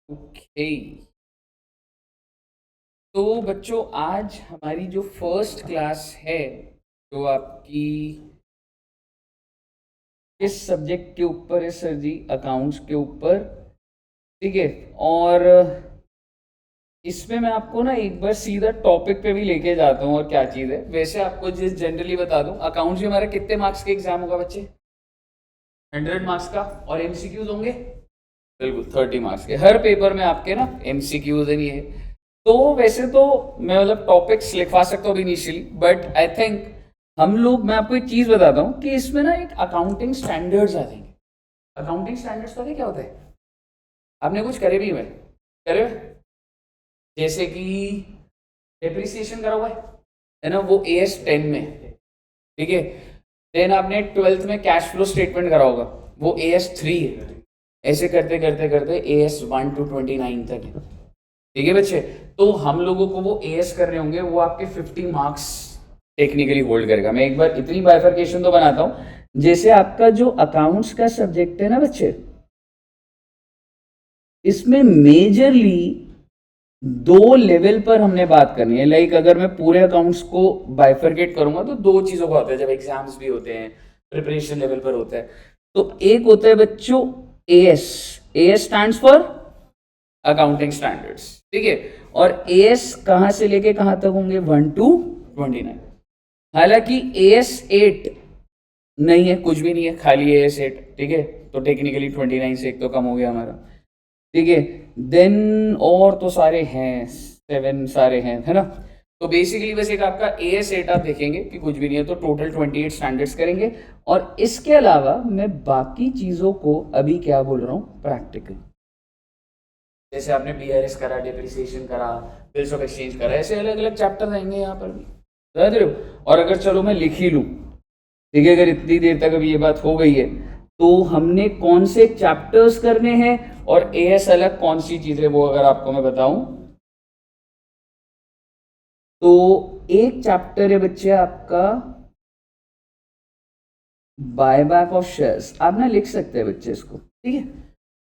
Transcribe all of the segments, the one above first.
Okay. तो बच्चों आज हमारी जो फर्स्ट क्लास है तो आपकी किस सब्जेक्ट के ऊपर है सर जी? अकाउंट्स के ऊपर। ठीक है। और इसमें मैं आपको ना एक बार सीधा टॉपिक पे भी लेके जाता हूँ और क्या चीज़ है। वैसे आपको जिस जनरली बता दूं, अकाउंट्स में हमारा कितने मार्क्स के एग्जाम होगा बच्चे? 100 मार्क्स का। और एमसीक्यूज होंगे बिल्कुल 30 मार्क्स के। हर पेपर में आपके ना एमसीक्यूज ही है। तो वैसे तो मैं मतलब टॉपिक्स लिखवा सकता हूँ इनिशियली, बट आई थिंक हम लोग, मैं आपको एक चीज बताता हूँ कि इसमें ना एक अकाउंटिंग स्टैंडर्ड्स आ जाएंगे। अकाउंटिंग स्टैंडर्ड्स पता है क्या होता है? आपने कुछ करे भी हुए? करे हुए? जैसे कि डेप्रिसिएशन करा हुआ है ना, वो AS10 में। ठीक है। देन आपने 12th में कैश फ्लो स्टेटमेंट करा होगा, वो AS3 है। ऐसे करते करते करते AS1 to 29 तक है। ठीक है बच्चे। तो हम लोगों को वो AS करने होंगे, वो आपके 50 मार्क्स टेक्निकली होल्ड करेगा। मैं एक बार इतनी बाइफर्केशन तो बनाता हूं, जैसे आपका जो अकाउंट्स का सब्जेक्ट है ना बच्चे, इसमें मेजरली दो लेवल पर हमने बात करनी है। लाइक अगर मैं पूरे अकाउंट्स को बाइफरकेट करूंगा तो दो चीजों का होता है जब एग्जाम्स भी होते हैं, प्रिपरेशन लेवल पर होता है। तो एक होता है बच्चों AS। AS stands for accounting standards. ठीक है। और AS कहां से लेके कहां तक होंगे? 1 to 29। हालांकि AS8 नहीं है, कुछ भी नहीं है, खाली AS8। ठीक है। तो टेक्निकली 29 से एक तो कम हो गया हमारा। ठीक है। देन और तो सारे हैं, 7 सारे हैं, है ना। तो बेसिकली बस एक आपका AS8 आप देखेंगे कि कुछ भी नहीं है, तो टोटल 28 स्टैंडर्ड्स करेंगे। और इसके अलावा मैं बाकी चीजों को अभी क्या बोल रहा हूँ, प्रैक्टिकल। जैसे आपने BRS करा, डिप्रिसिएशन करा, बिल्स ऑफ एक्सचेंज करा, ऐसे अलग अलग चैप्टर रहेंगे यहाँ पर भी, समझ रहे हो। और अगर चलो मैं लिख ही लूँ, ठीक है, अगर इतनी देर तक अभी ये बात हो गई है, तो हमने कौन से चैप्टर्स करने हैं और AS अलग कौन सी चीज है वो अगर आपको मैं बताऊं, तो एक चैप्टर है बच्चे आपका बायबैक ऑफ शेयर्स। आप ना लिख सकते हैं बच्चे इसको, ठीक है।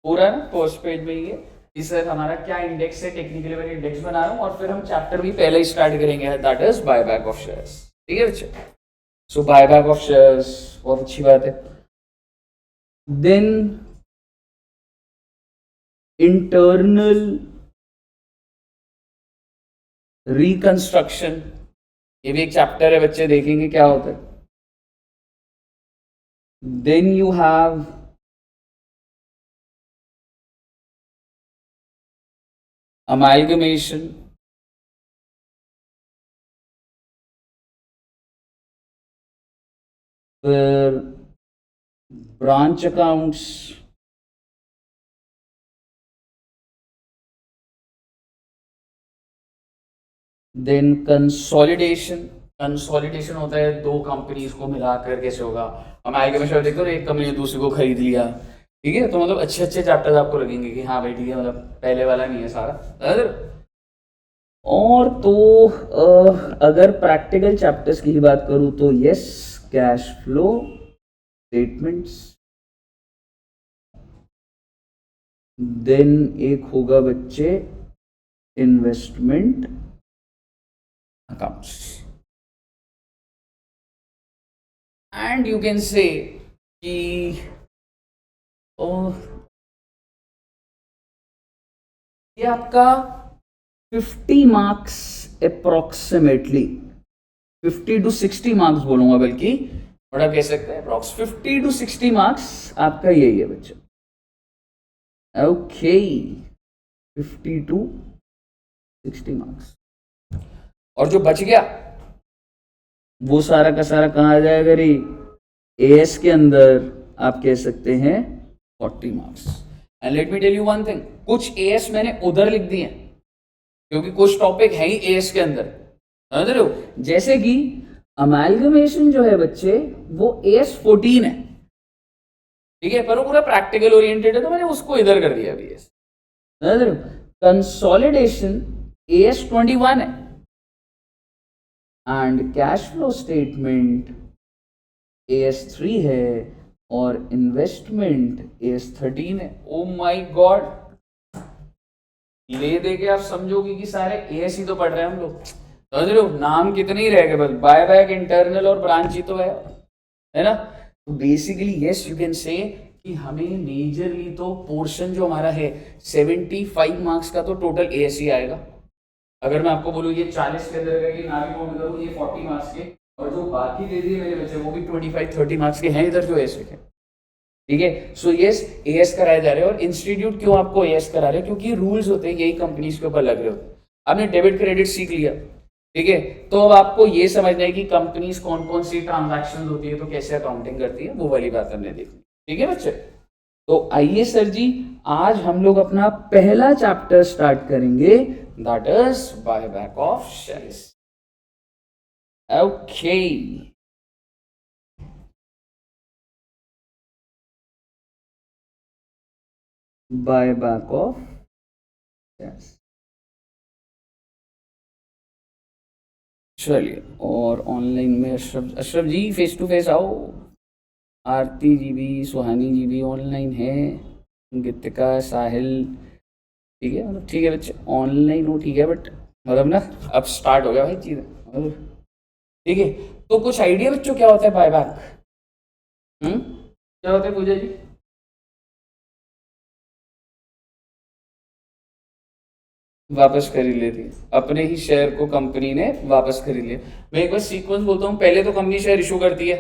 पूरा ना फर्स्ट पेज में ही है कि सर हमारा क्या इंडेक्स है, टेक्निकली मैं इंडेक्स बना रहा हूँ, और फिर हम चैप्टर भी पहले ही स्टार्ट करेंगे, that is buyback of shares. ठीक है बच्चे। सो बायबैक ऑफ शेयर्स बहुत अच्छी बात है। देन इंटरनल रिकंस्ट्रक्शन, ये भी एक चैप्टर है बच्चे, देखेंगे क्या होता है। देन यू हैव amalgamation, फिर branch accounts, then consolidation. Consolidation होता है दो कंपनीज को मिलाकर कैसे होगा। अमेलगमेशन देखो ना, एक कंपनी ने दूसरी को खरीद लिया। ठीक है। तो मतलब अच्छे अच्छे चैप्टर्स आपको लगेंगे कि हाँ भाई ठीक है, मतलब पहले वाला नहीं है सारा अगर। और तो अगर प्रैक्टिकल चैप्टर्स की ही बात करूं तो yes, cash flow statements. Then एक होगा बच्चे investment accounts. And you can say कि oh, ये आपका 50 मार्क्स अप्रोक्सीमेटली, 50 to 60 मार्क्स बोलूंगा, बल्कि थोड़ा कह सकते हैं अप्रोक्स 50 to 60 मार्क्स आपका यही है बच्चे। ओके। 50 to 60 marks. और जो बच गया वो सारा का सारा कहाँ आ जाएगा रे? AS के अंदर आप कह सकते हैं 40 marks. And let me tell you one thing, कुछ AS मैंने उधर लिख दिए हैं क्योंकि कुछ टॉपिक है ही AS के अंदर, समझ रहे हो। जैसे कि अमेलगमेशन जो है बच्चे, वो AS14 है। ठीक है। पर वो पूरा प्रैक्टिकल ओरिएंटेड है, तो मैंने उसको इधर कर दिया अभी। समझ रहे हो। कंसोलिडेशन AS21 है। And cash flow statement AS3 है। और इन्वेस्टमेंट AS13 है। ओ माय गॉड, ले दे के आप समझोगे कि सारे एएस ही तो पढ़ रहे हैं हम लोग, समझ रहे हो, नाम कितने ही रह गए, बस बाय बैक इंटरनल और ब्रांच ही तो है ना। तो basically yes you can say कि हमें मेजरली तो पोर्शन जो हमारा है 75 मार्क्स का तो टोटल एएस ही आएगा। अगर मैं आपको बोलूँ ये 40 के अंदर का कि ना भी काउंट करूँ, ये 40 मार्क्स के, और जो बाकी दे दिए मेरे बच्चे वो भी 25-30 मार्क्स के हैं इधर जो एएस के, ठीक है। सो यस एएस कराए जा रहे हैं। और इंस्टीट्यूट क्यों आपको एएस करा रहे हैं, क्योंकि रूल्स होते हैं यही कंपनीज के ऊपर लग रहे होते हैं। आपने डेबिट क्रेडिट सीख लिया, ठीक है, तो अब आपको ये समझना है कि कंपनीज कौन कौन सी ट्रांजैक्शन होती है तो कैसे अकाउंटिंग करती है, वो वाली बात हमने देखनी, ठीक है बच्चे। तो आइए सर जी, आज हम लोग अपना पहला चैप्टर स्टार्ट करेंगे, that is buyback of shares. Okay, buyback of shares. चलिए, और ऑनलाइन में अशरफ जी फेस टू फेस आओ। आरती जी भी, सुहानी जी भी ऑनलाइन है, गीतिका, साहिल, ठीक है, मतलब ठीक है बच्चे ऑनलाइन हो, ठीक है, बट मतलब ना अब स्टार्ट हो गया भाई चीज़, मतलब ठीक है। तो कुछ आइडिया बच्चों क्या होता है बायबैक? क्या होता है पूजा जी? वापस खरीद लेती है, अपने ही शेयर को कंपनी ने वापस खरीद लिया। मैं एक बार सीक्वेंस बोलता हूँ, पहले तो कंपनी शेयर इशू करती है,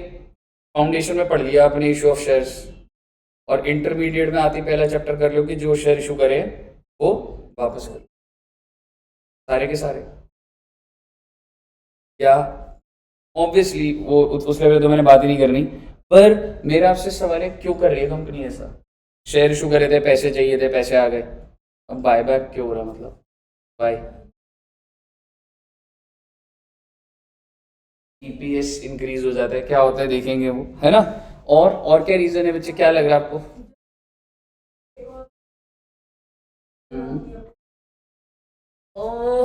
फाउंडेशन में पढ़ लिया अपने इशू ऑफ शेयर्स, और इंटरमीडिएट में आती पहला चैप्टर कर लो कि जो शेयर इशू करे वो वापस कर, सारे के सारे, या ऑब्वियसली वो उस लेवल तो मैंने बात ही नहीं करनी, पर मेरा आपसे सवाल है क्यों कर रही है कंपनी ऐसा? शेयर इशू करे थे, पैसे चाहिए थे, पैसे आ गए, अब बायबैक क्यों हो रहा, मतलब बाय ईपीएस इंक्रीज हो जाता है, क्या होता है देखेंगे वो, है ना। और क्या रीजन है बच्चे, क्या लग रहा है आपको?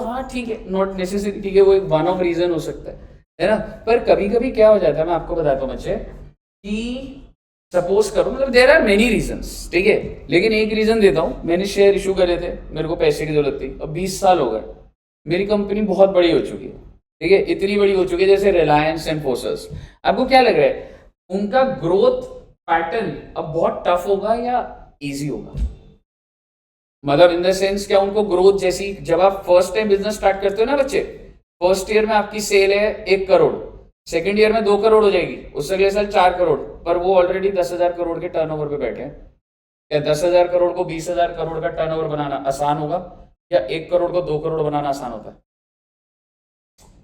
हाँ ठीक है, नॉट नेसेसरी, ठीक है, वो एक वन ऑफ रीजन हो सकता है ना। पर कभी कभी क्या हो जाता है, मैं आपको बताता हूँ बच्चे, कि सपोज करो, मतलब देर आर मेनी रीजंस, ठीक है, लेकिन एक रीजन देता हूँ। मैंने शेयर इशू करे थे, मेरे को पैसे की जरूरत थी, अब 20 साल हो गए, मेरी कंपनी बहुत बड़ी हो चुकी है, ठीक है, इतनी बड़ी हो चुकी है जैसे रिलायंस, इन्फोसिस। आपको क्या लग रहा है उनका ग्रोथ पैटर्न अब बहुत टफ होगा या इजी होगा? मतलब इन द सेंस क्या, उनको ग्रोथ जैसी, जब आप फर्स्ट टाइम बिजनेस स्टार्ट करते हो ना बच्चे, फर्स्ट ईयर में आपकी सेल है 1 करोड़, सेकेंड ईयर में 2 करोड़ हो जाएगी, उससे अगले साल 4 करोड़, पर वो ऑलरेडी 10,000 करोड़ के टर्नओवर पे बैठे हैं। क्या 10,000 करोड़ को 20,000 करोड़ का टर्नओवर बनाना आसान होगा, या 1 करोड़ को 2 करोड़ बनाना आसान होता है?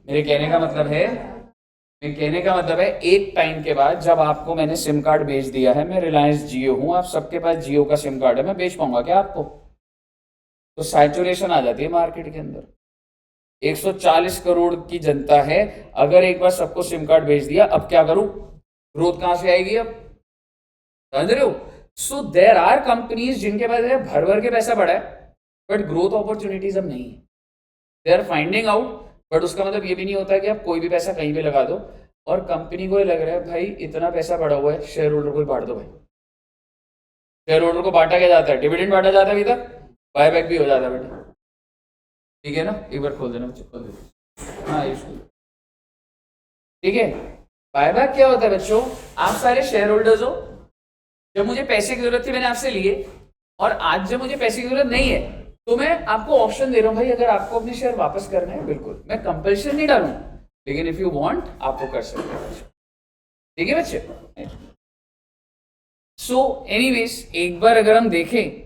मेरे कहने का मतलब है, एक टाइम के बाद जब आपको मैंने सिम कार्ड बेच दिया है, मैं रिलायंस जियो हूं, आप सबके पास जियो का सिम कार्ड है, मैं बेच पाऊंगा क्या आपको? तो सैचुरेशन आ जाती है मार्केट के अंदर। 140 करोड़ की जनता है, अगर एक बार सबको सिम कार्ड भेज दिया, अब क्या करूं? ग्रोथ कहां से आएगी अब? समझ रहे हो? सो देर आर कंपनीज जिनके पास भर भर के पैसा बढ़ा है, बट ग्रोथ अपॉर्चुनिटीज अब नहीं है, they are finding out. But उसका मतलब ये भी नहीं होता कि आप कोई भी पैसा कहीं पे लगा दो, और कंपनी को ये लग रहा है भाई इतना पैसा बढ़ा हुआ है, शेयर होल्डर को बांट दो भाई। शेयर होल्डर को बांटा क्या जाता है? डिविडेंड बांटा जाता है, अभी तक बायबैक भी हो जाता है बेटा, ठीक है ना। एक बार खोल देना, खोल देना, हाँ ठीक है। बायबैक क्या होता है बच्चों, आप सारे शेयर होल्डर्स हो, जब मुझे पैसे की जरूरत थी मैंने आपसे लिए, और आज जब मुझे पैसे की जरूरत नहीं है तो मैं आपको ऑप्शन दे रहा हूं भाई, अगर आपको अपने शेयर वापस करना है बिल्कुल, मैं कंपल्शन नहीं डालूंगा, लेकिन इफ यू वांट आपको कर सकते हैं, ठीक है बच्चे। सो एनीवेज एक बार अगर हम देखें,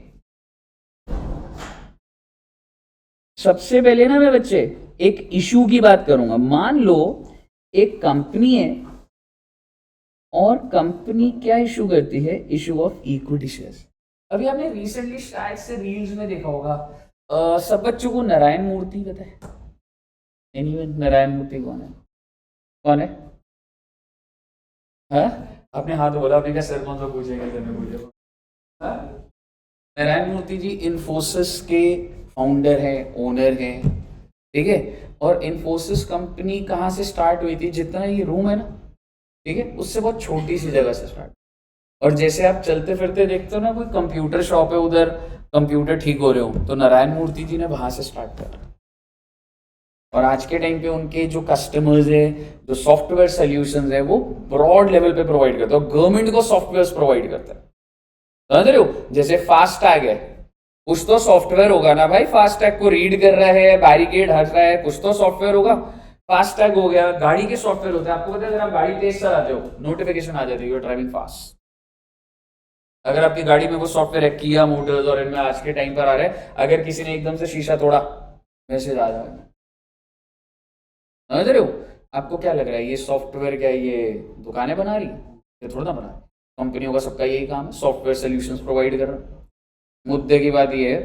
सबसे पहले ना मैं बच्चे एक इशू की बात करूंगा। मान लो एक कंपनी है, और कंपनी क्या इशू करती है? Issue of equity shares. अभी आपने रिसेंटली शायद से रील्स में देखा होगा, सब बच्चों को नारायण मूर्ति पता है? एनीवन, नारायण मूर्ति कौन है? कौन है? हाँ, आपने हाथ बोला, आपने क्या सर कौन सा पूछेगा, नारायण मूर्ति जी इन्फोसिस के फाउंडर है, ओनर है, ठीक है। और इन्फोसिस कंपनी कहाँ से स्टार्ट हुई थी? जितना ये रूम है ना, ठीक है, उससे बहुत छोटी सी जगह से स्टार्ट। और जैसे आप चलते फिरते देखते हो ना, कोई कंप्यूटर शॉप है उधर, कंप्यूटर ठीक हो रहे हो, तो नारायण मूर्ति जी ने वहां से स्टार्ट करा। और आज के टाइम पे उनके जो कस्टमर्स है, जो सॉफ्टवेयर सोल्यूशंस है, वो ब्रॉड लेवल पे प्रोवाइड करते हैं, और गवर्नमेंट को सॉफ्टवेयर प्रोवाइड करता है, समझ रहे हो? जैसे फास्ट टैग है, कुछ तो सॉफ्टवेयर होगा ना भाई, फास्ट टैग को रीड कर रहा है, बैरिकेड हट रहा है, कुछ तो सॉफ्टवेयर होगा। फास्ट टैग हो गया, गाड़ी के सॉफ्टवेयर होते हैं, आपको पता है अगर आप गाड़ी तेज चलाते हो नोटिफिकेशन आ जाती है, यू आर ड्राइविंग फास्ट। अगर आपकी गाड़ी में वो सॉफ्टवेयर है, किया मोटर्स और इनमें आज के टाइम पर आ रहा है, अगर किसी ने एकदम से शीशा तोड़ा, मैसेज आ जाएगा, समझ रहे हो? आपको क्या लग रहा है, ये सॉफ्टवेयर क्या ये दुकानें बना रही है? ये थोड़ा ना बना रही, कंपनियों का सबका यही काम है, सॉफ्टवेयर सोल्यूशंस प्रोवाइड कर रहा है। मुद्दे की बात ये है,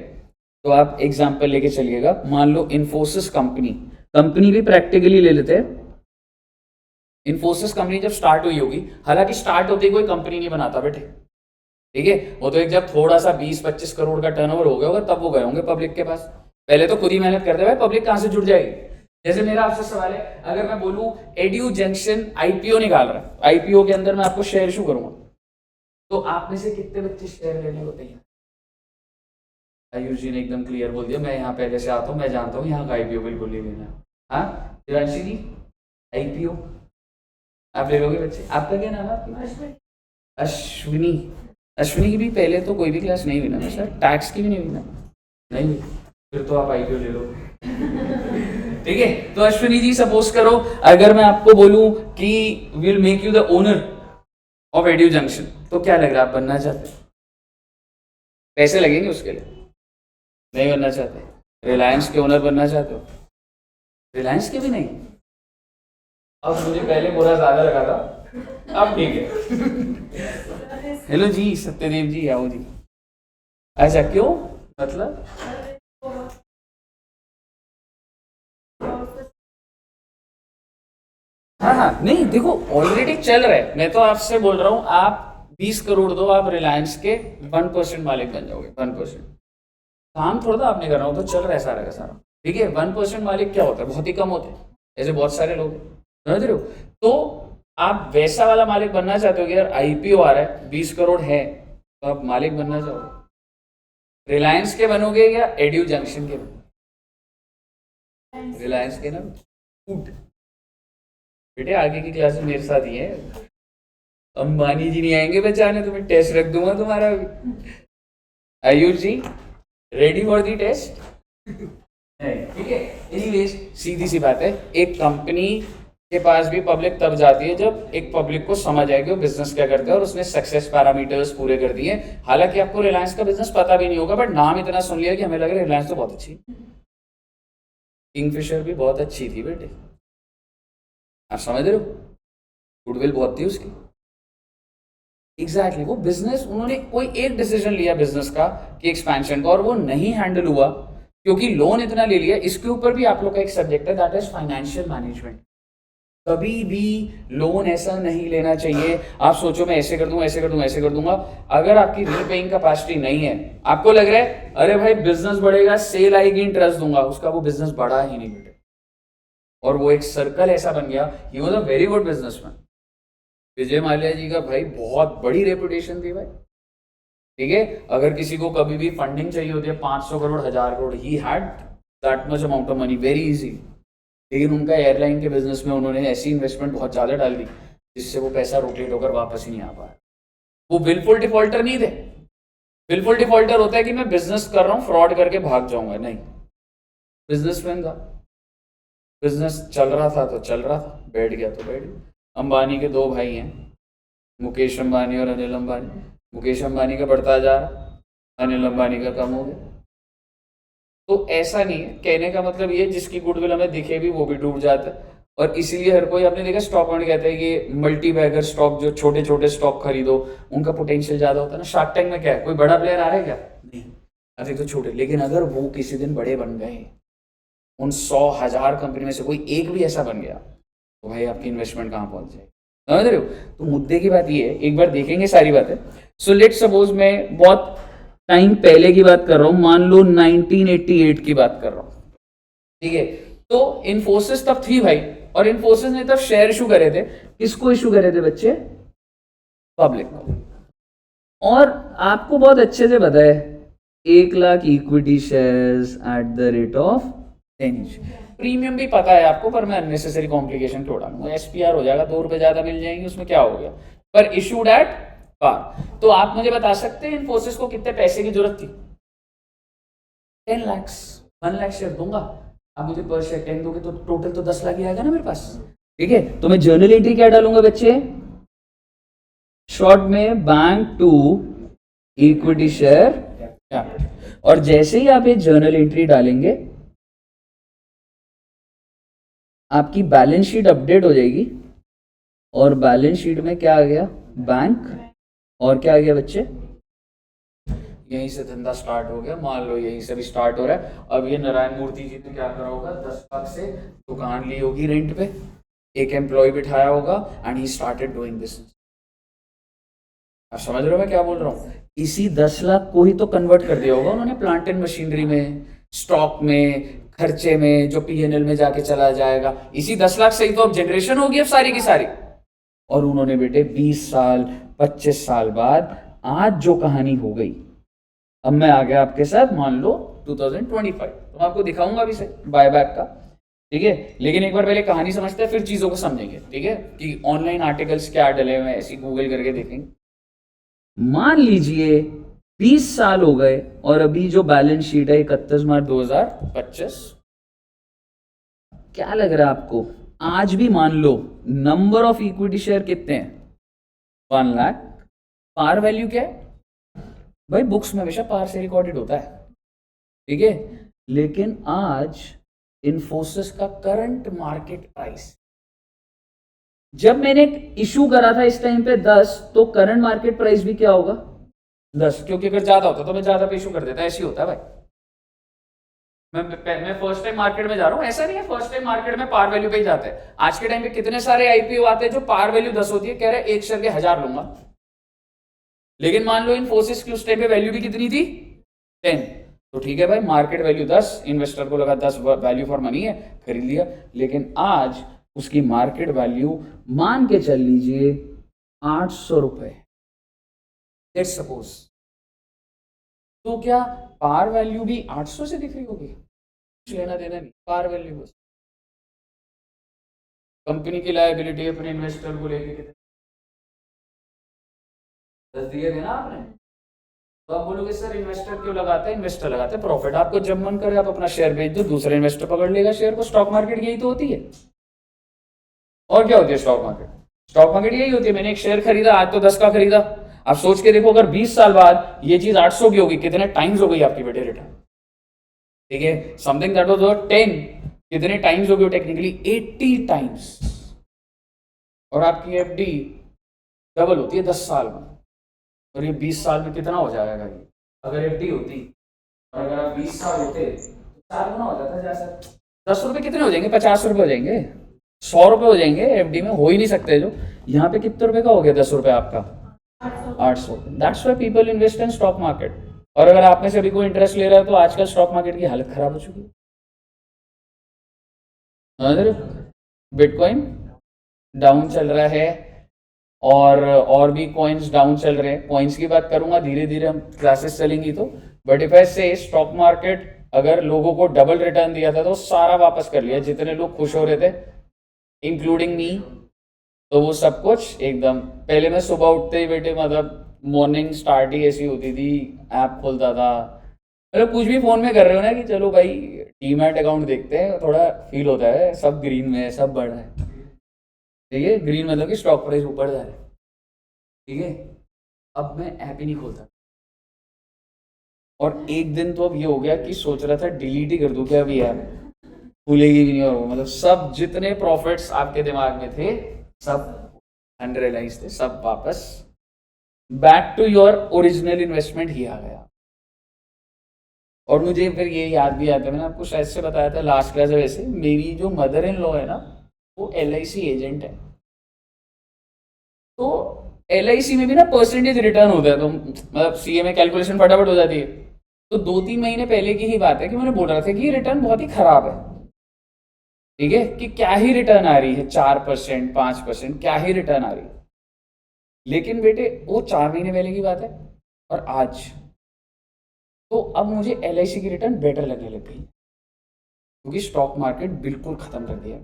तो आप एग्जांपल लेके चलिएगा, मान लो इन्फोसिस कंपनी भी प्रैक्टिकली ले लेते हैं। इन्फोसिस कंपनी जब स्टार्ट हुई होगी, हालांकि स्टार्ट होते ही कोई कंपनी नहीं बनाता बेटे, ठीक है, वो तो एक जब थोड़ा सा 20-25 करोड़ का टर्नओवर हो गया होगा तब वो गए होंगे पब्लिक के पास। पहले तो खुद ही मेहनत करते भाई, पब्लिक कहां से जुड़ जाएगी? जैसे मेरा आपसे सवाल है, अगर मैं बोलूं एड्यू जंक्शन आईपीओ निकाल रहा है, आईपीओ के अंदर मैं आपको शेयर इशू करूंगा, तो आप में से कितने बच्चे शेयर लेने होते हैं? आयुष जी ने एकदम क्लियर बोल दिया, मैं यहाँ पहले से आता हूँ, मैं जानता हूँ यहाँ का आईपीओ बिल्कुल नहीं लेना। हाँ शिवांशी जी, आईपीओ आप ले लोगे बच्चे? आपका क्या नाम है आपकी? अश्विनी। अश्विनी की भी पहले तो कोई भी क्लास नहीं हुई ना सर, टैक्स की भी नहीं हुई ना? नहीं हुई, फिर तो आप आईपीओ ले लो। ठीक है, तो अश्विनी जी सपोज करो अगर मैं आपको बोलूं कि will make you the owner of edu junction, तो क्या लग रहा है आप बनना चाहते हैं? पैसे लगेंगे उसके लिए? नहीं बनना चाहते। रिलायंस के ओनर बनना चाहते हो? रिलायंस के भी नहीं। अब मुझे पहले बुरा ज्यादा लगा था, अब ठीक है। हेलो जी सत्यदेव जी, आओ जी। अच्छा क्यों, मतलब? हाँ हाँ, नहीं देखो ऑलरेडी चल रहा है, मैं तो आपसे बोल रहा हूँ, आप 20 करोड़ दो, आप रिलायंस के 1% मालिक बन जाओगे। 1% काम थोड़ा आपने करना हो, तो चल रहा है सारा का सारा, ठीक है। 1% मालिक क्या होता है? बहुत ही कम होते हैं, ऐसे बहुत सारे लोग समझ रहे हो? तो आप वैसा वाला मालिक बनना चाहते हो कि यार आईपीओ आ रहा है, 20 करोड़ है, तो आप मालिक बनना चाहोगे? रिलायंस के बनोगे या एड्यू जंक्शन के बनोगे? रिलायंस के ना, फूड बेटे आगे की क्लास में मेरे साथ ही है, अंबानी जी नहीं आएंगे बचाने, तुम्हें टेस्ट रख दूंगा तुम्हारा। आयुष जी रेडी फॉर दी टेस्ट? ठीक है। एनीवेज सीधी सी बात है, एक कंपनी के पास भी पब्लिक तब जाती है जब एक पब्लिक को समझ आएगी वो बिजनेस क्या करता है, और उसने सक्सेस पैरामीटर्स पूरे कर दिए। हालांकि आपको रिलायंस का बिजनेस पता भी नहीं होगा, बट नाम इतना सुन लिया कि हमें लग रहा है रिलायंस तो बहुत अच्छी। किंगफिशर भी बहुत अच्छी थी बेटे, आप समझ रहे हो? गुडविल बहुत थी उसकी। एग्जैक्टली वो बिजनेस, उन्होंने कोई एक डिसीजन लिया बिजनेस का कि एक्सपेंशन का, और वो नहीं हैंडल हुआ क्योंकि लोन इतना ले लिया। इसके ऊपर भी आप लोग का एक सब्जेक्ट है, दैट इज फाइनेंशियल मैनेजमेंट। कभी भी लोन ऐसा नहीं लेना चाहिए आप सोचो मैं ऐसे कर दूंगा, ऐसे कर दूंगा, ऐसे कर दूंगा। अगर आपकी रीपेइंग कैपेसिटी नहीं है, आपको लग रहा है अरे भाई बिजनेस बढ़ेगा, सेल आएगी, इंटरेस्ट दूंगा, उसका वो बिजनेस बढ़ा ही नहीं बेटे, और वो एक सर्कल ऐसा बन गया। He was a very good businessman. Vijay Mallya ji का भाई बहुत बड़ी रेपुटेशन थी भाई, ठीक है। अगर किसी को कभी भी फंडिंग चाहिए होती है 500 crore, 1000 crore, he had that much amount of money very easy. लेकिन उनका एयरलाइन के बिजनेस में उन्होंने ऐसी इन्वेस्टमेंट बहुत ज़्यादा डाल दी जिससे वो पैसा रोटेट होकर वापस ही नहीं आ पाया। वो बिल्कुल डिफॉल्टर नहीं थे। बिल्कुल डिफॉल्टर होता है कि मैं बिजनेस कर रहा हूँ, फ्रॉड करके भाग जाऊंगा, नहीं। बिजनेसमैन था, बिजनेस चल रहा था तो चल रहा था, बैठ गया तो बैठ गया। अंबानी के 2 भाई हैं, मुकेश अंबानी और अनिल अंबानी। मुकेश अंबानी का बढ़ता जा रहा, अनिल अंबानी का कम हो गया। तो ऐसा नहीं है, कहने का मतलब ये जिसकी गुडविल हमें दिखे भी वो भी डूब जाता है। और इसीलिए हर कोई, आपने देखा स्टॉक मार्केट कहते हैं कि मल्टी बैगर स्टॉक, जो छोटे छोटे स्टॉक खरीदो उनका पोटेंशियल ज्यादा होता है ना। शार्क टैंक में क्या है, कोई बड़ा प्लेयर आ रहा है क्या? नहीं, अरे तो छोटे। लेकिन अगर वो किसी दिन बड़े बन गए, उन 100,000 कंपनी में से कोई एक भी ऐसा बन गया, तो भाई आपकी इन्वेस्टमेंट कहाँ पहुंच जाएगी, समझ रहे हो? तो मुद्दे की बात ये है, एक बार देखेंगे सारी बातें। सो लेट सपोज मैं बहुत टाइम पहले की बात कर रहा हूं, मान लो 1988 की बात कर रहा हूं, ठीक है। तो इन्फोसिस तब थी भाई, और इन्फोसिस ने तब शेयर इशू करे थे। किसको इशू करे थे बच्चे? पब्लिक को। और आपको बहुत अच्छे से पता है 1 lakh equity shares at the rate of 10 premium भी पता है आपको, पर मैं अननेसेसरी कॉम्प्लिकेशन क्यों डालूंगा। एसपीआर हो जाएगा, 2 रुपए ज्यादा मिल जाएंगे, उसमें क्या हो गया, पर इशूड एट पार। तो आप मुझे बता सकते हैं इन्फोसिस को कितने पैसे की जरूरत थी? 10 लाख। 1 लाख शेयर दूंगा, आप मुझे पर शेयर 10 दोगे तो टोटल तो 10 लाख ही आएगा ना मेरे पास। ठीक है, तो मैं जर्नल एंट्री क्या डालूंगा बच्चे? शॉर्ट में bank to equity share capital, और जैसे ही आप ये जर्नल एंट्री डालेंगे आपकी बैलेंस शीट अपडेट हो जाएगी, और बैलेंस शीट में क्या आ गया? बैंक, और क्या आ गया बच्चे? यहीं से धंधा स्टार्ट हो गया, मान लो यहीं से भी स्टार्ट हो रहा है। अब ये नारायण मूर्ति जी ने क्या करा होगा, 10 लाख से दुकान ली होगी रेंट पे, एक एम्प्लॉय बिठाया होगा and he started doing business. आप समझ रहे हो मैं क्या बोल रहा हूँ? इसी 10 लाख को ही तो कन्वर्ट कर दिया होगा उन्होंने प्लांट एंड मशीनरी में, स्टॉक में, खर्चे में, जो पीएनएल में जाके चला जाएगा। इसी 10 लाख से ही तो अब जनरेशन होगी अब सारी की सारी। और उन्होंने बेटे 20 साल 25 साल बाद आज जो कहानी हो गई, अब मैं आ गया आपके साथ मान लो 2025, तो मैं आपको दिखाऊंगा भी सही बायबैक का। ठीक है, लेकिन एक बार पहले कहानी समझते हैं फिर चीजों को समझेंगे। ठीक है, कि ऑनलाइन आर्टिकल्स क्या डले हुए हैं ऐसी गूगल करके देखेंगे। मान लीजिए 20 साल हो गए और अभी जो बैलेंस शीट है 31 मार्च 2025, क्या लग रहा है आपको? आज भी मान लो नंबर ऑफ इक्विटी शेयर कितने हैं? 1 लाख। पार वैल्यू क्या है भाई? बुक्स में हमेशा पार से रिकॉर्डेड होता है। ठीक है, लेकिन आज इन्फोसिस का करंट मार्केट प्राइस, जब मैंने इशू करा था इस टाइम पे 10, तो करंट मार्केट प्राइस भी क्या होगा? 10, क्योंकि अगर ज्यादा होता तो मैं ज्यादा पे इशू कर देता। ऐसे ही होता है भाई। मैं फर्स्ट टाइम मार्केट में जा रहा हूँ, ऐसा नहीं है फर्स्ट टाइम मार्केट में पार वैल्यू पे ही जाते हैं। आज के टाइम पे कितने सारे आईपीओ आते हैं जो पार वैल्यू 10 होती है, कह रहे एक शेयर के 1000 लूंगा। लेकिन मान लो इन्फोसिस की उस टाइम पे वैल्यू भी कितनी थी? 10। तो ठीक है भाई, मार्केट वैल्यू 10, इन्वेस्टर को लगा 10 वैल्यू फॉर मनी है, खरीद लिया। लेकिन आज उसकी मार्केट वैल्यू मान के चल लीजिए 800 रुपए, लेट्स सपोज। तो क्या पार वैल्यू भी 800 से दिख रही होगी? कुछ लेना देना नहीं, पार वैल्यू बस। कंपनी की लायबिलिटी अपने इन्वेस्टर को लेके कितने 10 दिए थे ना आपने, तो आप बोलोगे सर इन्वेस्टर क्यों लगाते हैं? इन्वेस्टर लगाते हैं प्रॉफिट। आपको जब मन करे आप अपना शेयर बेच दो, दूसरा इन्वेस्टर पकड़ लेगा शेयर को। स्टॉक मार्केट यही तो होती है। और क्या होती है स्टॉक मार्केट? स्टॉक मार्केट यही होती है, मैंने एक शेयर खरीदा, आज तो 10 का खरीदा। आप सोच के देखो, अगर 20 साल बाद ये चीज 800 की होगी, कितने टाइम्स हो गई आपकी बेटे रिटर्न? ठीक है, समथिंग दैट वाज 10, कितने टाइम्स हो गई टेक्निकली? 80 टाइम्स। और आपकी एफडी डबल होती है 10 साल में, और ये 20 साल में कितना हो जाएगा ये? अगर एफडी होती और अगर आप 20 साल होते तो 4 गुना हो जाता। जैसा 10 रुपए कितने हो जाएंगे? 50 रुपए हो जाएंगे, 100 रुपए हो जाएंगे। एफडी में हो ही नहीं सकते। जो यहाँ पे कितने रुपए का हो गया? 10 रुपए आपका 800। That's why people invest in stock market. और अगर आप में से अभी कोई इंटरेस्ट ले रहा है तो आजकल स्टॉक मार्केट की हालत खराब हो चुकी है। बिटकॉइन डाउन चल रहा है, और भी कॉइन्स डाउन चल रहे हैं। कॉइन्स की बात करूंगा धीरे धीरे, हम क्लासेस चलेंगी तो। बट इफ आई से स्टॉक मार्केट अगर लोगों को डबल रिटर्न दिया था तो सारा वापस कर लिया। जितने लोग खुश हो रहे थे इंक्लूडिंग मी, तो वो सब कुछ एकदम। पहले मैं सुबह उठते ही बेटे, मतलब मॉर्निंग स्टार्ट ही ऐसी होती थी, ऐप खोलता था, मतलब कुछ भी फोन में कर रहे हो ना कि चलो भाई डीमैट अकाउंट देखते हैं, थोड़ा फील होता है सब ग्रीन में है, सब बढ़ रहा है। ठीक है, ग्रीन मतलब कि स्टॉक प्राइस ऊपर जा रहा है। ठीक है, अब मैं ऐप ही नहीं खोलता। और एक दिन तो अब ये हो गया कि सोच रहा था डिलीट ही कर दूं क्या अभी ऐप, खुलेगी भी नहीं। और मतलब सब जितने प्रॉफिट्स आपके दिमाग में थे सब अनरियलाइज थे, सब वापस back to your original investment ही आ गया। और मुझे फिर ये याद भी आता है, मैंने आपको शायद से बताया था लास्ट क्लास में, वैसे मेरी जो मदर इन लॉ है ना वो LIC एजेंट है। तो LIC में भी ना परसेंटेज रिटर्न होता है, तो मतलब CA में कैलकुलेशन फटाफट हो जाती है। तो 2-3 महीने पहले की ही बात है कि मैंने बोल रहा था कि ये रिटर्न बहुत ही खराब है। ठीक है, कि क्या ही रिटर्न आ रही है, 4% 5%, क्या ही रिटर्न आ रही है। लेकिन बेटे वो 4 महीने पहले की बात है, और आज तो अब मुझे LIC की रिटर्न बेटर लगने लग गई, क्योंकि स्टॉक मार्केट बिल्कुल खत्म कर दिया,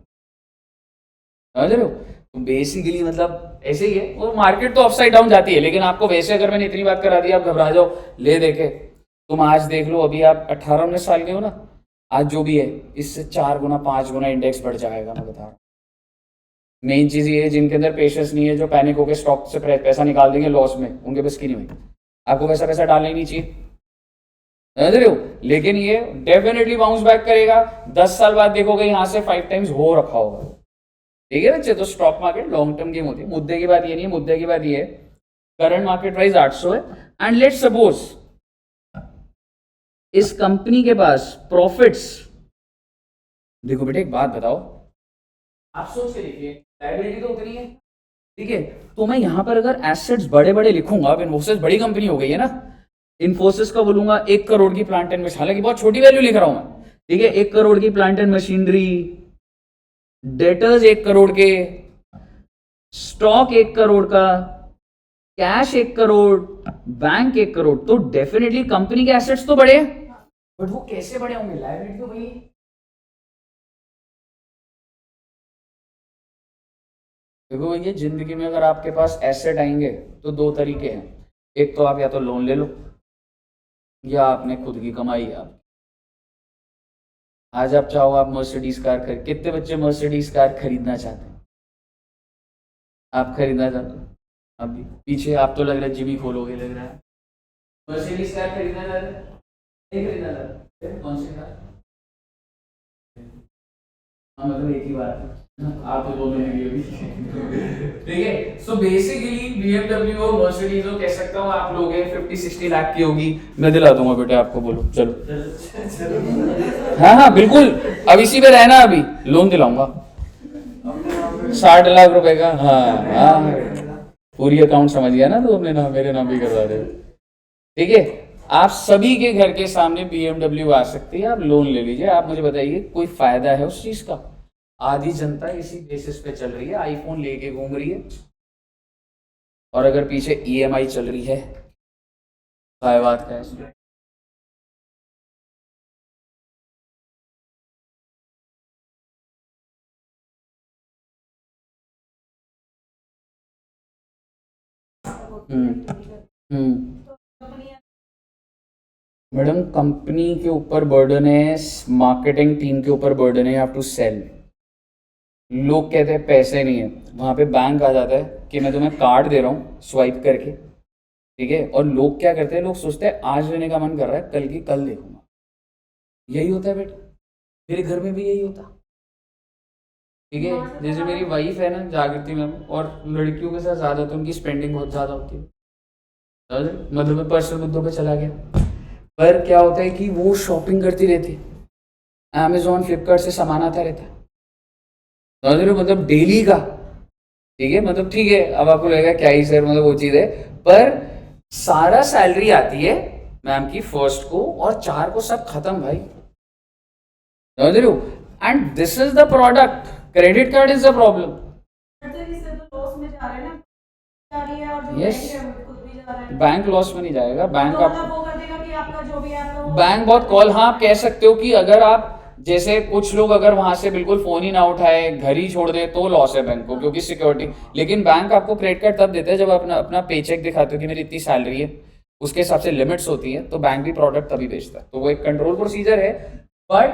समझ रहे हो। तो बेसिकली मतलब ऐसे ही है, वो मार्केट तो अपसाइड डाउन जाती है, लेकिन आपको वैसे अगर मैंने इतनी बात करा दी आप घबरा जाओ ले देखे, तुम आज देख लो, अभी आप 18-19 साल के हो ना, आज जो भी है इससे 4 गुना 5 गुना इंडेक्स बढ़ जाएगा, मैं बता रहा हूँ। मेन चीज ये है, जिनके अंदर पेशेंस नहीं है, जो पैनिक होकर स्टॉक से पैसा निकाल देंगे लॉस में, उनके बस की नहीं हुई। आपको वैसा पैसा डालना ही नहीं चाहिए, समझ रहे हो। लेकिन ये डेफिनेटली बाउंस बैक करेगा, 10 साल बाद देखोगे यहाँ से 5 टाइम्स हो रखा होगा, ठीक है बच्चे। तो stock market long term game होती है। मुद्दे की बात ये नहीं है, मुद्दे की बात ये है करंट मार्केट प्राइस 800 है, एंड लेट सपोज इस कंपनी के पास प्रॉफिट्स, देखो बेटे एक बात बताओ, आप सोच के देखिए, लायबिलिटी तो उतनी है, ठीक है। तो मैं यहां पर अगर एसेट्स बड़े बड़े लिखूंगा, अब इन्फोसिस बड़ी कंपनी हो गई है ना, इन्फोसिस का बोलूंगा 1 करोड़ की प्लांट एंड मशीनरी, हालांकि बहुत छोटी वैल्यू लिख रहा हूं मैं, ठीक है। 1 करोड़ की plant and machinery, debtors 1 crore के, स्टॉक 1 करोड़ का, कैश 1 करोड़, बैंक 1 करोड़, तो डेफिनेटली कंपनी के एसेट्स तो बड़े हैं, बट वो कैसे बड़े होंगे, लायबिलिटी तो वही है। देखो भैया, जिंदगी में अगर आपके पास एसेट आएंगे तो 2 तरीके हैं, एक तो आप या तो लोन ले लो, या आपने खुद की कमाई है। आप आज आप चाहो आप मर्सिडीज कार खरीद, कितने बच्चे मर्सिडीज कार खरीदना चाहते हैं, आप खरीदना चाहते हो, अभी पीछे आप तो लग रहा है जिम ही खोलोगे, लग रहा है। मर्सिडीज कार खरीदना चाहते हैं, नहीं खरीदना चाहते, कौन सी कार? हाँ मतलब एक ही बात है, आप तो 2 महीने की होगी, ठीक है। सो बेसिकली BMW हो मर्सिडीज हो, कह सकता हूँ आप लोग 50-60 लाख की होगी, मैं दिला दूंगा बेटे आपको, बोलो चलो। हाँ हाँ बिल्कुल, अब इसी पे रहना, अभी लोन दिलाऊंगा 60 लाख रुपए का, हाँ हाँ पूरी अकाउंट समझ गया ना, तो अपने नाम मेरे नाम भी करवा दे, ठीक है। आप सभी के घर के सामने BMW आ सकती है, आप लोन ले लीजिए। आप मुझे बताइए कोई फायदा है उस चीज का? आधी जनता इसी बेसिस पे चल रही है, आईफोन लेके घूम रही है, और अगर पीछे EMI चल रही है, काय बात का है इसमें। हम्म मैडम, कंपनी के ऊपर बर्डन है, मार्केटिंग टीम के ऊपर बर्डन है, यू हैव टू सेल। लोग कहते हैं पैसे नहीं है, वहां पे बैंक आ जाता है कि मैं तुम्हें कार्ड दे रहा हूँ स्वाइप करके, ठीक है। और लोग क्या करते हैं, लोग सोचते हैं आज लेने का मन कर रहा है, कल की कल देखूंगा। यही होता है बेटा, मेरे घर में भी यही होता, ठीक है। जैसे मेरी वाइफ है ना जागृति मैम, और लड़कियों के साथ ज़्यादा तो उनकी स्पेंडिंग बहुत ज़्यादा होती है, मतलब मैं पर्सनल मुद्दों पे चला गया, पर क्या होता है कि वो शॉपिंग करती रहती है, अमेजोन फ्लिपकार्ट से सामान आता रहता है, समझ रहे हो, मतलब डेली का, ठीक है। मतलब ठीक है, अब आपको लगेगा क्या ही सर, मतलब वो चीज़ है, पर सारा सैलरी आती है मैम की फर्स्ट को, और 4 को सब खत्म भाई, समझ रहे हो। And this is the product, credit card is the problem. Yes, bank loss में नहीं जाएगा, बैंक आप बैंक बहुत कॉल, हाँ आप कह सकते हो कि अगर आप जैसे कुछ लोग अगर वहां से बिल्कुल फोन ही ना उठाए, घर ही छोड़ दे, तो लॉस है बैंक को, क्योंकि सिक्योरिटी। लेकिन बैंक आपको क्रेडिट कार्ड तब देता है जब अपना अपना पे चेक दिखाते हो कि मेरी इतनी सैलरी है, उसके हिसाब से लिमिट्स होती है, तो बैंक भी प्रोडक्ट तभी बेचता है, तो वो एक कंट्रोल प्रोसीजर है। बट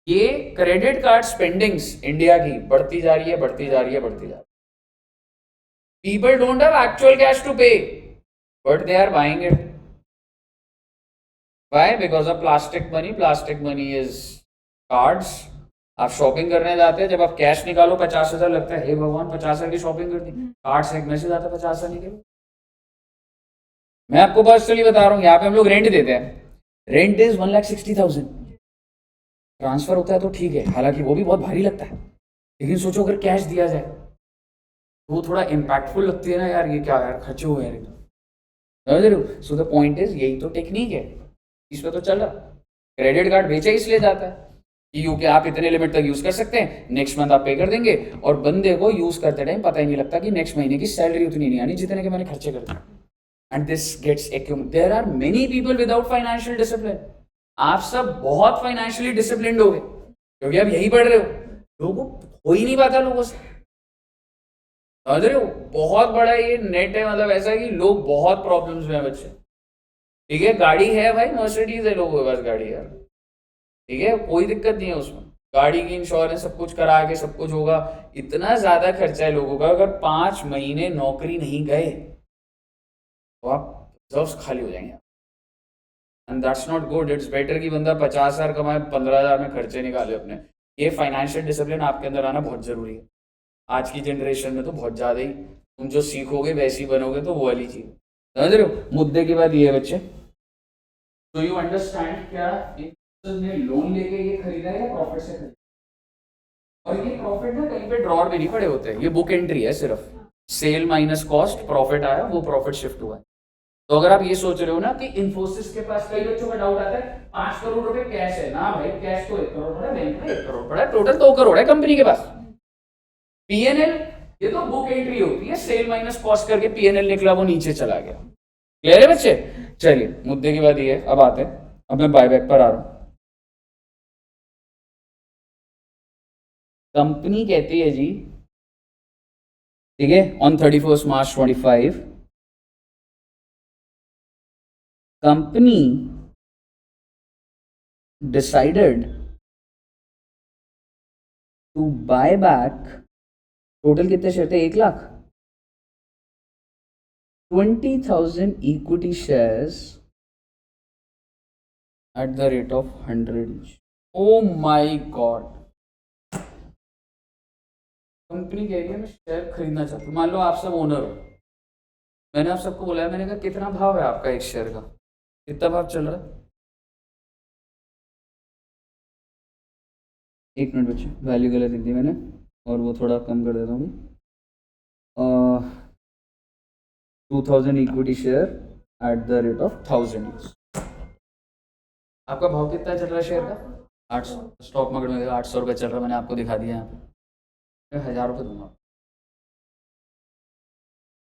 ये क्रेडिट कार्ड स्पेंडिंग्स इंडिया की बढ़ती जा रही है, बढ़ती जा रही है, बढ़ती जा रही है। People don't have actual cash to pay, but they are buying it. Why? Because of plastic money. Plastic money is cards. आप शॉपिंग करने जाते हैं, जब आप कैश निकालो 50,000 लगता है, हे भगवान 50,000 की शॉपिंग कर दी, कार्ड से एक मैसेज आता है 50,000 निकलो। मैं आपको पर्सनली बता रहा हूँ, यहाँ पे हम लोग रेंट देते हैं, रेंट इज 1,60,000, ट्रांसफर होता है तो ठीक है, हालांकि वो भी बहुत भारी लगता है, लेकिन सोचो अगर कैश दिया जाए तो वो थोड़ा इम्पैक्टफुल लगती है ना, यार ये क्या यार खर्चे हुए यार, समझ रहे हो। सो द पॉइंट इज, यही तो टेक्निक है, इस पे तो चल रहा। क्रेडिट कार्ड बेचे इसलिए जाता है क्योंकि आप इतने लिमिट तक यूज कर सकते हैं, नेक्स्ट मंथ आप पे कर देंगे, और बंदे को यूज करते टाइम पता ही नहीं लगता कि नेक्स्ट महीने की सैलरी उतनी नहीं आनी जितने के मैंने खर्चे कर दिए। And this gets accumulated. There are many people without financial discipline. आप सब बहुत फाइनेंशियली डिसिप्लिन्ड हो गए क्योंकि आप यही पढ़ रहे हो। लोगों हो ही नहीं पाता लोगों से, समझ रहे हो? बहुत बड़ा ये नेट है, मतलब ऐसा है कि लोग बहुत प्रॉब्लम्स में है बच्चे। ठीक है, गाड़ी है भाई, मर्सिडीज है लोगों के पास गाड़ी यार, ठीक है, कोई दिक्कत नहीं है उसमें। गाड़ी की इंश्योरेंस सब कुछ करा के सब कुछ होगा। इतना ज्यादा खर्चा है लोगों का, अगर 5 महीने नौकरी नहीं गए तो आप रिजर्व्स खाली हो जाएंगे। And that's not good. It's better कि बंदा 50,000 कमाए, 15,000 में खर्चे निकाले अपने। ये फाइनेंशियल डिसिप्लिन आपके अंदर आना बहुत जरूरी है। आज की जनरेशन में तो बहुत ज्यादा ही, तुम जो सीखोगे वैसे ही बनोगे, तो वो वाली चीज समझ रहे हो। मुद्दे की बात ये है बच्चे, तो यू अंडरस्टैंड, क्या ने लोन लेके ये खरीदा है या प्रॉफिट से खरीदा? और ये प्रॉफिट ना कहीं पे ड्रॉर में नहीं पड़े होते हैं, ये बुक एंट्री है सिर्फ। सेल माइनस कॉस्ट, प्रॉफिट आया, वो प्रॉफिट शिफ्ट हुआ है। तो अगर आप ये सोच रहे हो ना कि इन्फोसिस के पास, कई बच्चों का डाउट आता है 5 करोड़ रुपए कैश है ना भाई, कैश तो 1 करोड़ पड़ा है, बैंक में 1 करोड़ पड़ा है, टोटल 2 करोड़ है कंपनी के पास। पीएनएल ये तो बुक एंट्री होती है, सेल माइनस कॉस्ट करके पीएनएल निकला, वो नीचे चला गया। क्लियर है बच्चे? चलिए, मुद्दे की बात ये है। अब आते हैं, अब मैं बायबैक पर आ रहा हूं। कंपनी कहती है जी, ठीक है, on 31 March 25 company decided to buy back, total कितने शेयर थे? 1 lakh, 20,000 equity shares at the rate of 100। Oh my god, company कह रही है मैं शेयर खरीदना चाहती हूँ। मान लो आप सब ओनर हो, मैंने आप सबको बोला है, मैंने कहा कितना भाव है आपका एक शेयर का, कितना भाव चल रहा है? 1 मिनट बच्चे, वैल्यू गलत लिख दी मैंने, और वो थोड़ा कम कर देता हूँ। 2000 equity share eight the rate of 1000। आपका भाव कितना चल रहा है शेयर का? 800। स्टॉक मार्केट में 800 रुपये चल रहा है, मैंने आपको दिखा दिया यहाँ पे। मैं 1000 रुपये दूंगा।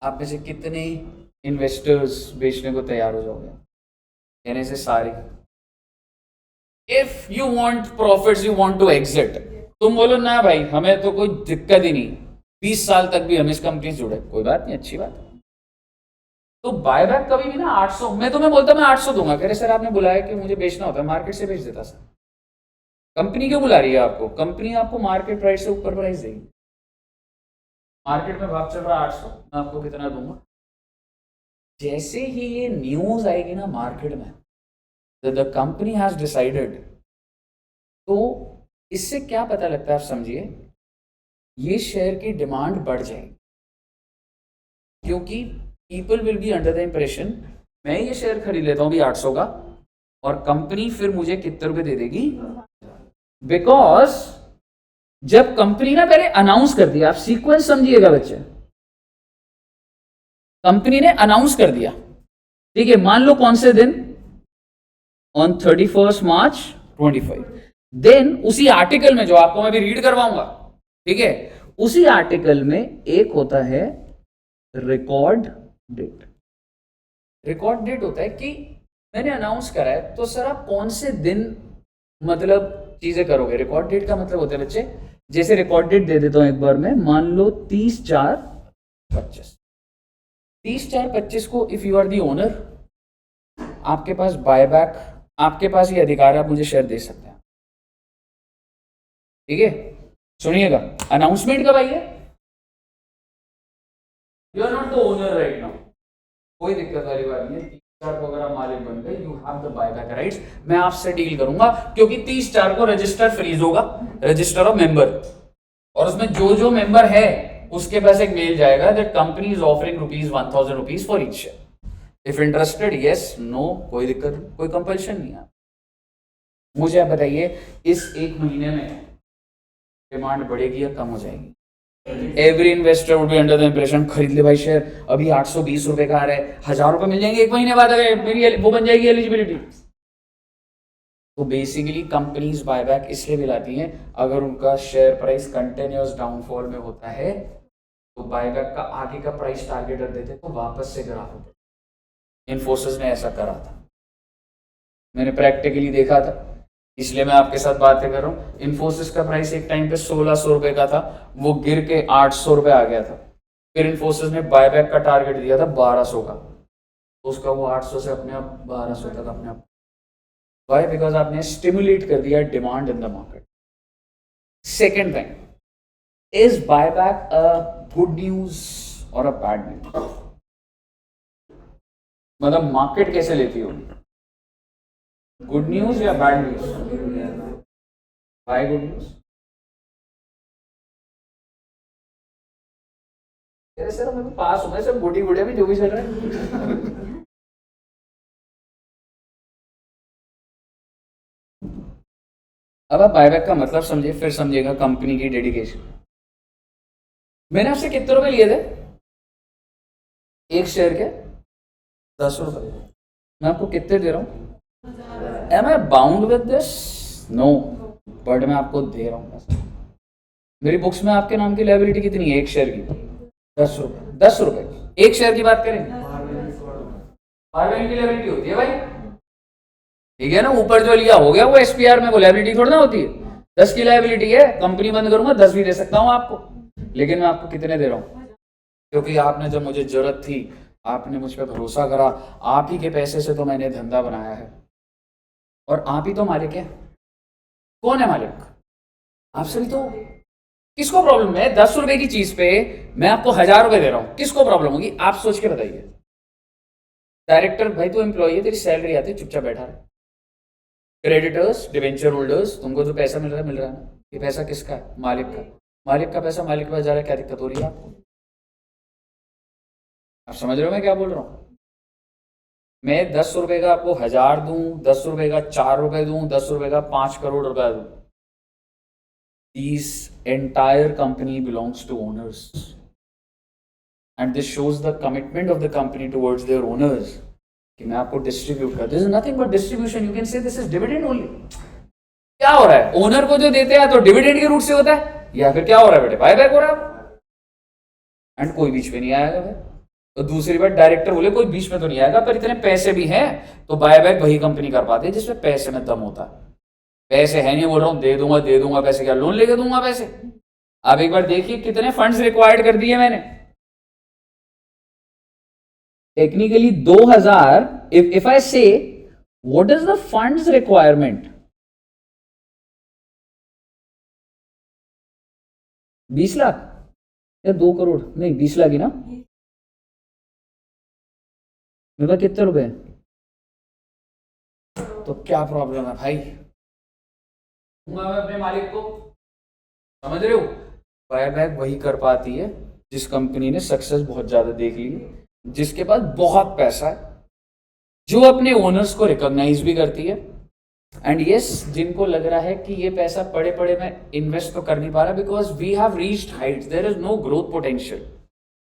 आप में से कितने इन्वेस्टर्स बेचने को तैयार हो जाओगे? कहने से सारे। If you want profits, you want to exit, तुम बोलो ना भाई हमें तो कोई दिक्कत ही नहीं, 20 साल तक भी हम इस कंपनी से जुड़े, कोई बात नहीं, अच्छी बात है। तो बायबैक कभी भी ना 800, मैं तुम्हें बोलता मैं 800 दूंगा, कह रहे सर आपने बुलाया कि मुझे बेचना होता है, मार्केट से बेच देता सर। कंपनी क्यों बुला रही है आपको? कंपनी आपको मार्केट प्राइस से ऊपर प्राइस देगी। मार्केट में भाव चल रहा है 800, मैं आपको कितना दूंगा? जैसे ही ये न्यूज आएगी ना मार्केट में, द कंपनी हैज डिसाइडेड, तो इससे क्या पता लगता है आप समझिए, ये शेयर की डिमांड बढ़ जाएगी, क्योंकि people will be under the impression मैं ये शेयर खरीद लेता हूं भी 800 का, और कंपनी फिर मुझे कितने रुपए दे देगी? बिकॉज जब कंपनी ना पहले अनाउंस कर दिया, आप सीक्वेंस समझिएगा बच्चे, कंपनी ने अनाउंस कर दिया, ठीक है, मान लो कौन से दिन, ऑन 31 मार्च 25, देन उसी आर्टिकल में जो आपको मैं भी रीड करवाऊंगा, ठीक है, उसी आर्टिकल में एक होता है रिकॉर्ड डेट। रिकॉर्ड डेट होता है कि मैंने अनाउंस करा है, तो सर आप कौन से दिन मतलब चीजें करोगे। रिकॉर्ड डेट का मतलब होता है बच्चे, जैसे रिकॉर्ड डेट दे देता हूं एक बार में, मान लो 30/4/25। 30/4/25 को if you are the owner, आपके पास बायबैक, आपके पास ये अधिकार है, आप मुझे शेयर दे सकते हैं, ठीक है। सुनिएगा, अनाउंसमेंट कब आई है? You are not the owner right now, कोई दिक्कत वाली बात नहीं है। 30/4 को अगर आप मालिक बन गए, you have the buyback rights, मैं आपसे डील करूंगा, क्योंकि 30/4 को रजिस्टर फ्रीज होगा, रजिस्टर ऑफ मेंबर, और उसमें जो जो मेंबर है उसके पास एक मेल जाएगा that company is offering ₹1000 for each share. If interested yes, no, कोई दिक्कत, कोई कंपल्शन नहीं है। मुझे आप बताइए, इस 1 महीने में डिमांड बढ़ेगी या कम हो जाएगी? Every investor would be under the impression खरीद ले भाई शेयर, अभी 820 रुपए का आ रहा है, 1000 रुपए मिल जाएंगे 1 महीने बाद, अगर मेरी वो बन जाएगी एलिजिबिलिटी। तो बेसिकली कंपनीज बायबैक इसलिए भी लाती हैं, अगर उनका शेयर प्राइस कंटिन्यूअस डाउनफॉल में होता है, तो बायबैक का आगे का प्राइस टारगेट रख देते, तो वापस से ग्राफ होता है। इन्फोसिस ने ऐसा करा था, मैंने प्रैक्टिकली देखा था, इसलिए मैं आपके साथ बातें कर रहा हूँ। इन्फोसिस का प्राइस एक टाइम पे 1600 रुपए का था, वो गिर के 800 रुपए आ गया था। फिर इन्फोसिस ने बायबैक का टारगेट दिया था 1200 का, तो उसका वो 800 से अपने आप 1200 तक अपने आप। वाई? बिकॉज आपने स्टिमुलेट कर दिया demand in the market. Second thing, is buyback a good news और अ बैड न्यूज? मतलब मार्केट कैसे लेती होगी, गुड न्यूज या bad news? By good news. Sir मैं पास हूँ, सब बूढ़ी बूढ़े भी जो भी चल रहा है। अब आप बायबैक का मतलब समझिए, फिर समझिएगा कंपनी की डेडिकेशन। मैंने आपसे कितने रुपए लिए थे एक शेयर के? 10 रुपए। मैं आपको कितने दे रहा हूँ? Am I bound with this? No, but मैं आपको दे रहा हूँ। मेरी बुक्स में आपके नाम की लायबिलिटी कितनी है एक शेयर की? 10 रुपए। 10 रुपए एक शेयर की बात करें, की लायबिलिटी होती है भाई, ठीक है ना? ऊपर जो लिया हो गया वो एसपीआर में, वो लायबिलिटी थोड़ी ना होती है। 10 की लायबिलिटी है, कंपनी बंद करूंगा 10 भी दे सकता हूं आपको, लेकिन मैं आपको कितने दे रहा हूं? क्योंकि आपने जब मुझे जरूरत थी, आपने मुझ पर भरोसा करा, आप ही के पैसे से तो मैंने धंधा बनाया है, और आप ही तो मालिक है। कौन है मालिक? आप सभी तो। किसको प्रॉब्लम है 10 रुपए की चीज पे मैं आपको 1000 रुपए दे रहा हूं? किसको प्रॉब्लम होगी? आप सोच के बताइए। डायरेक्टर भाई तो एम्प्लॉय है, तेरी सैलरी आती है, चुपचाप बैठा रहे। क्रेडिटर्स, डिवेंचर होल्डर्स, तुमको जो पैसा मिल रहा है ना, ये पैसा किसका है? मालिक का। मालिक का पैसा मालिक के पास जा रहा है, क्या दिक्कत हो रही है आपको? आप समझ रहे हो मैं क्या बोल रहा हूं? मैं 10 रुपए का आपको 1000 दूं, 10 रुपए का 4 रुपए दूं, 10 रुपए का 5 करोड़ रुपया दूं, this entire company belongs to owners, and this shows the commitment of the company towards their owners कि मैं आपको डिस्ट्रीब्यूट कर, this is nothing but distribution, you can say this is dividend only. क्या हो रहा है? ओनर को जो देते हैं तो डिविडेंड के रूट से होता है, या फिर क्या हो रहा है बेटे? बायबैक हो रहा है, एंड कोई बीच में नहीं आएगा भाई। तो दूसरी बात, डायरेक्टर बोले कोई बीच में तो नहीं आएगा, पर इतने पैसे भी हैं तो बायबैक वही कंपनी कर पाती है जिसमें पैसे में दम होता है। पैसे है नहीं, बोल रहा हूं दे दूंगा पैसे, क्या लोन लेके दूंगा पैसे? आप एक बार देखिए कितने फंड्स रिक्वायर्ड कर दिए मैंने। Technically 2000, if I say what is the funds requirement, 20 lakh या 2 करोड़? नहीं 20 लाख ही ना। मेरे पास कितने रुपए? तो क्या प्रॉब्लम है भाई? मैं अपने मालिक को, समझ रहे हो? बायबैक वही कर पाती है जिस कंपनी ने सक्सेस बहुत ज्यादा देख ली है, जिसके पास बहुत पैसा है, जो अपने ओनर्स को रिकॉग्नाइज भी करती है, एंड यस जिनको लग रहा है कि ये पैसा पड़े पड़े मैं इन्वेस्ट तो कर नहीं पा रहा because we have reached heights, there is no growth potential.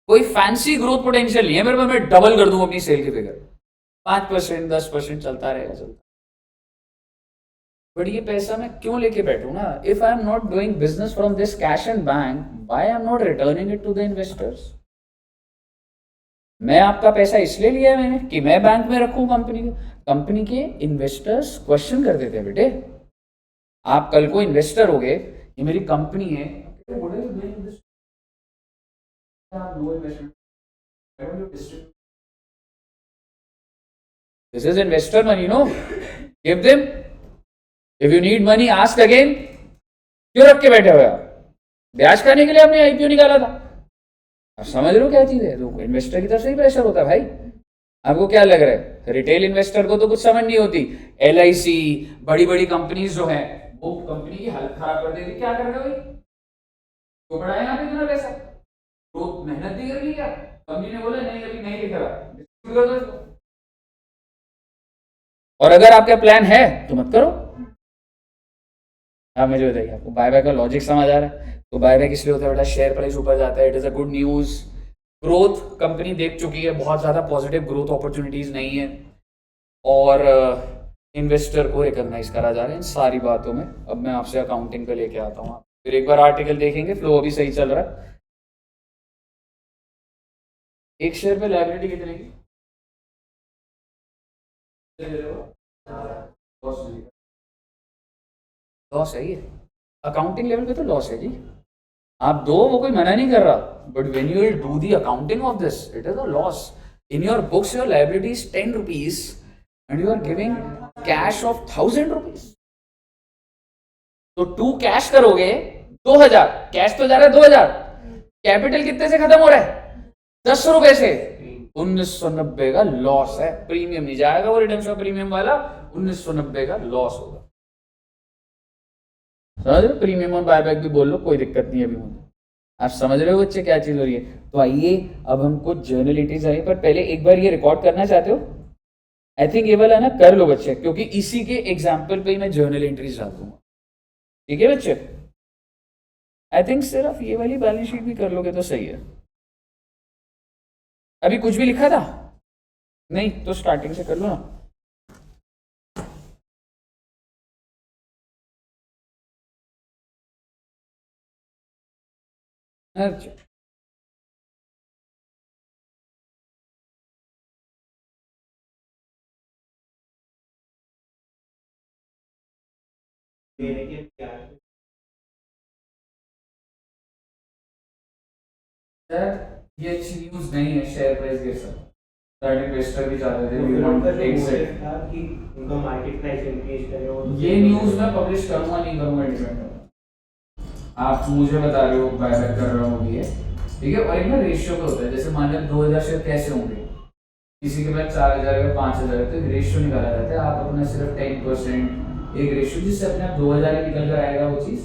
कोई फैंसी ग्रोथ पोटेंशियल नहीं है मेरे पास, मैं डबल कर दूं अपनी सेल की फिगर, 5% 10% चलता रहेगा, चलता। बट ये पैसा मैं क्यों लेके बैठूं ना? If I am not doing business from this cash and bank, why I am not returning it to the investors? मैं आपका पैसा इसलिए लिया है मैंने कि मैं बैंक में रखूं कंपनी को। कंपनी के इन्वेस्टर्स क्वेश्चन कर देते हैं बेटे, आप कल को इन्वेस्टर हो गए, ये मेरी कंपनी है, this is investor money, no? Give them, if you need money ask again. क्यों रख के बैठे हुए आप? ब्याज खाने के लिए आपने आईपीओ निकाला था। आप समझ रहे हो क्या चीज है? तो इन्वेस्टर की तरफ से ही प्रेशर होता है भाई। आपको क्या लग रहा है रिटेल इन्वेस्टर को तो कुछ समझ नहीं होती? LIC, बड़ी बड़ी कंपनीज जो है वो कंपनी की हालत खराब कर देती। क्या कर रहे हो भाई? तो बढ़ाया यहाँ पे इतना पैसा, तो मेहनत नहीं करनी क्या? कंपनी ने बोला नहीं अभी नहीं लिखा रहा, और अगर आपका प्लान है तो मत करो। आप मुझे बताइए, आपको बायबैक का लॉजिक समझ आ रहा है? तो बायबैक इसलिए होता है बेटा, शेयर प्राइस ऊपर जाता है, it is a good news. Growth company देख चुकी है, बहुत ज्यादा पॉजिटिव ग्रोथ अपॉर्चुनिटीज नहीं है, और इन्वेस्टर को रिकॉग्नाइज करा जा रहा है इन सारी बातों में। अब मैं आपसे अकाउंटिंग पे लेके आता हूँ, फिर एक बार आर्टिकल देखेंगे, फ्लो अभी सही चल रहा है। एक शेयर पे लायबिलिटी कितने की? लॉस है ये, अकाउंटिंग लेवल पे तो लॉस है जी। आप दो, वो कोई मना नहीं कर रहा, but when you will do the accounting of this it is a loss. In your books your liability is 10 rupees and you are giving cash of 1000 rupees. तो टू कैश करोगे 2000, कैश तो जा रहा है 2000, कैपिटल कितने से खत्म हो रहा है 10 रुपए से, 1990 का लॉस है। प्रीमियम नहीं जाएगा वो रिडेम्पशन प्रीमियम वाला, 1990 का लॉस होगा। समझ रहे, प्रीमियम और बायबैक भी बोल लो, कोई दिक्कत नहीं है अभी मुझे। आप समझ रहे हो बच्चे क्या चीज हो रही है। तो आइए अब हम कुछ जर्नल एंट्रीज आए, पर पहले एक बार ये रिकॉर्ड करना चाहते हो? आई थिंक ये वाला ना कर लो बच्चे, क्योंकि इसी के एग्जाम्पल पे ही मैं जर्नल एंट्रीज डाल दूंगा। ठीक है बच्चे, आई थिंक सिर्फ ये वाली बैलेंस शीट भी कर लोगे तो सही है। अभी कुछ भी लिखा था नहीं तो स्टार्टिंग से कर लो ना। अच्छा, सर ये अच्छी न्यूज नहीं है, शेयर प्राइस गिर सकता है, इन्वेस्टर भी चाहते थे वी वांट एग्जिट था कि उनका मार्केट प्राइस इंक्रीज करे, और ये न्यूज मैं पब्लिश करूंगा नहीं करूंगा डिपेंड है। आप मुझे बता रहे हो बायबैक कर रहा हूँ ये, ठीक है। और एक ना रेशियो पे होता है, जैसे मान लो 2000 शेयर कैसे होंगे, किसी के पास 4000 या 5000 है, तो एक रेशियो निकाला जाता है। आप अपना सिर्फ 10% एक रेशियो, जिससे अपने आप 2000 ही निकल कर आएगा वो चीज़।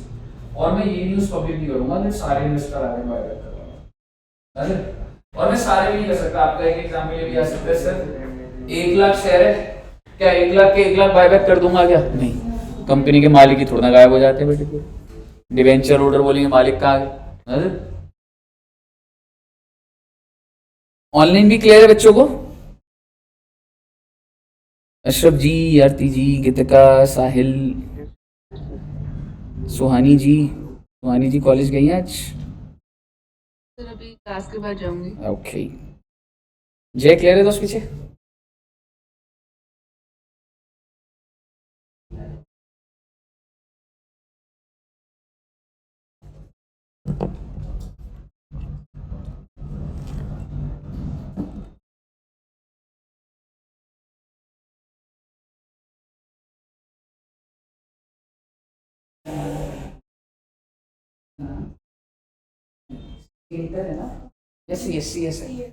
और मैं ये न्यूज़ पब्लिक नहीं करूंगा कि सारे इन्वेस्टर आगे बायबैक कर रहा हूँ, और मैं सारे भी नहीं कर सकता। आपका एक एग्जाम्पल ये भी आ सकता है, सर 1 लाख शेयर है, क्या 1 लाख के 1 लाख बायबैक कर दूंगा क्या? नहीं, कंपनी के मालिक ही थोड़ा गायब हो जाते हैं बेटे, डिवेंचर होल्डर बोलेंगे मालिक कहाँ गए। ऑनलाइन भी क्लियर है बच्चों को? अशरफ जी, आरती जी, गीतिका, साहिल, सुहानी जी कॉलेज गई हैं आज? सर अभी क्लास के बाद जाऊंगी। ओके, जय क्लियर है दोस्त पीछे? इंटर है ना? यस यस यस है।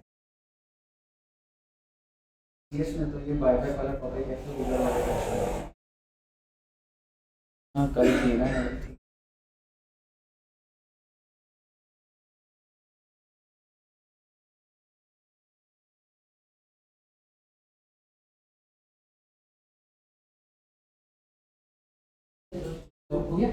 यस में तो ये बायबैक वाला टॉपिक है, तो उधर वाले का। हाँ कल थी ना। तो हो गया।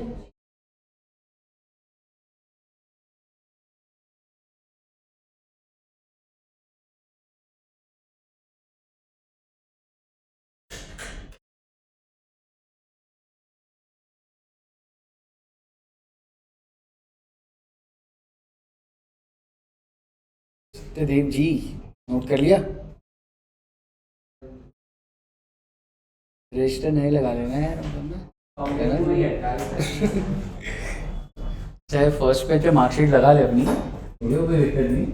सत्यदेव जी नोट कर लिया? रजिस्टर नहीं लगा लेना यार, चाहे फर्स्ट पेज पे मार्कशीट लगा ले अपनी, कोई दिक्कत नहीं।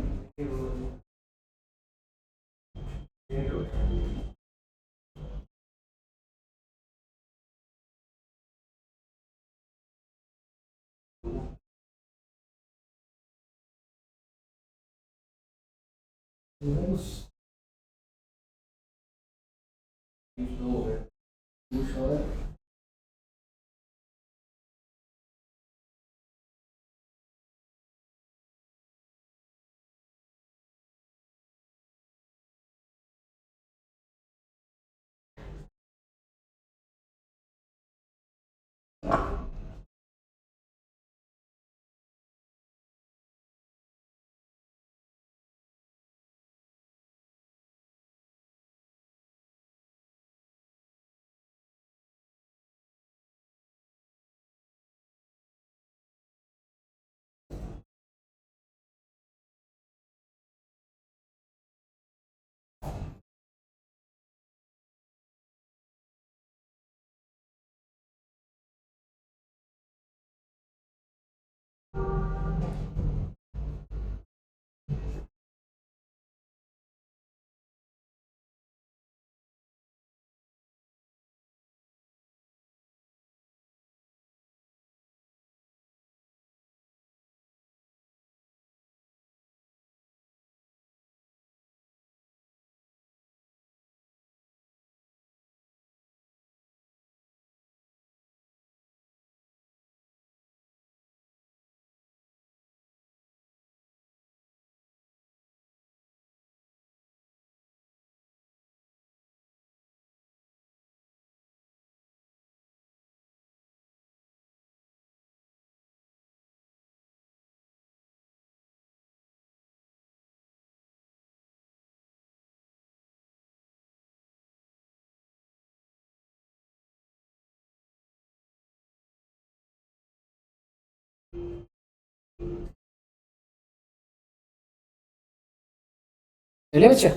चलिए बच्चा,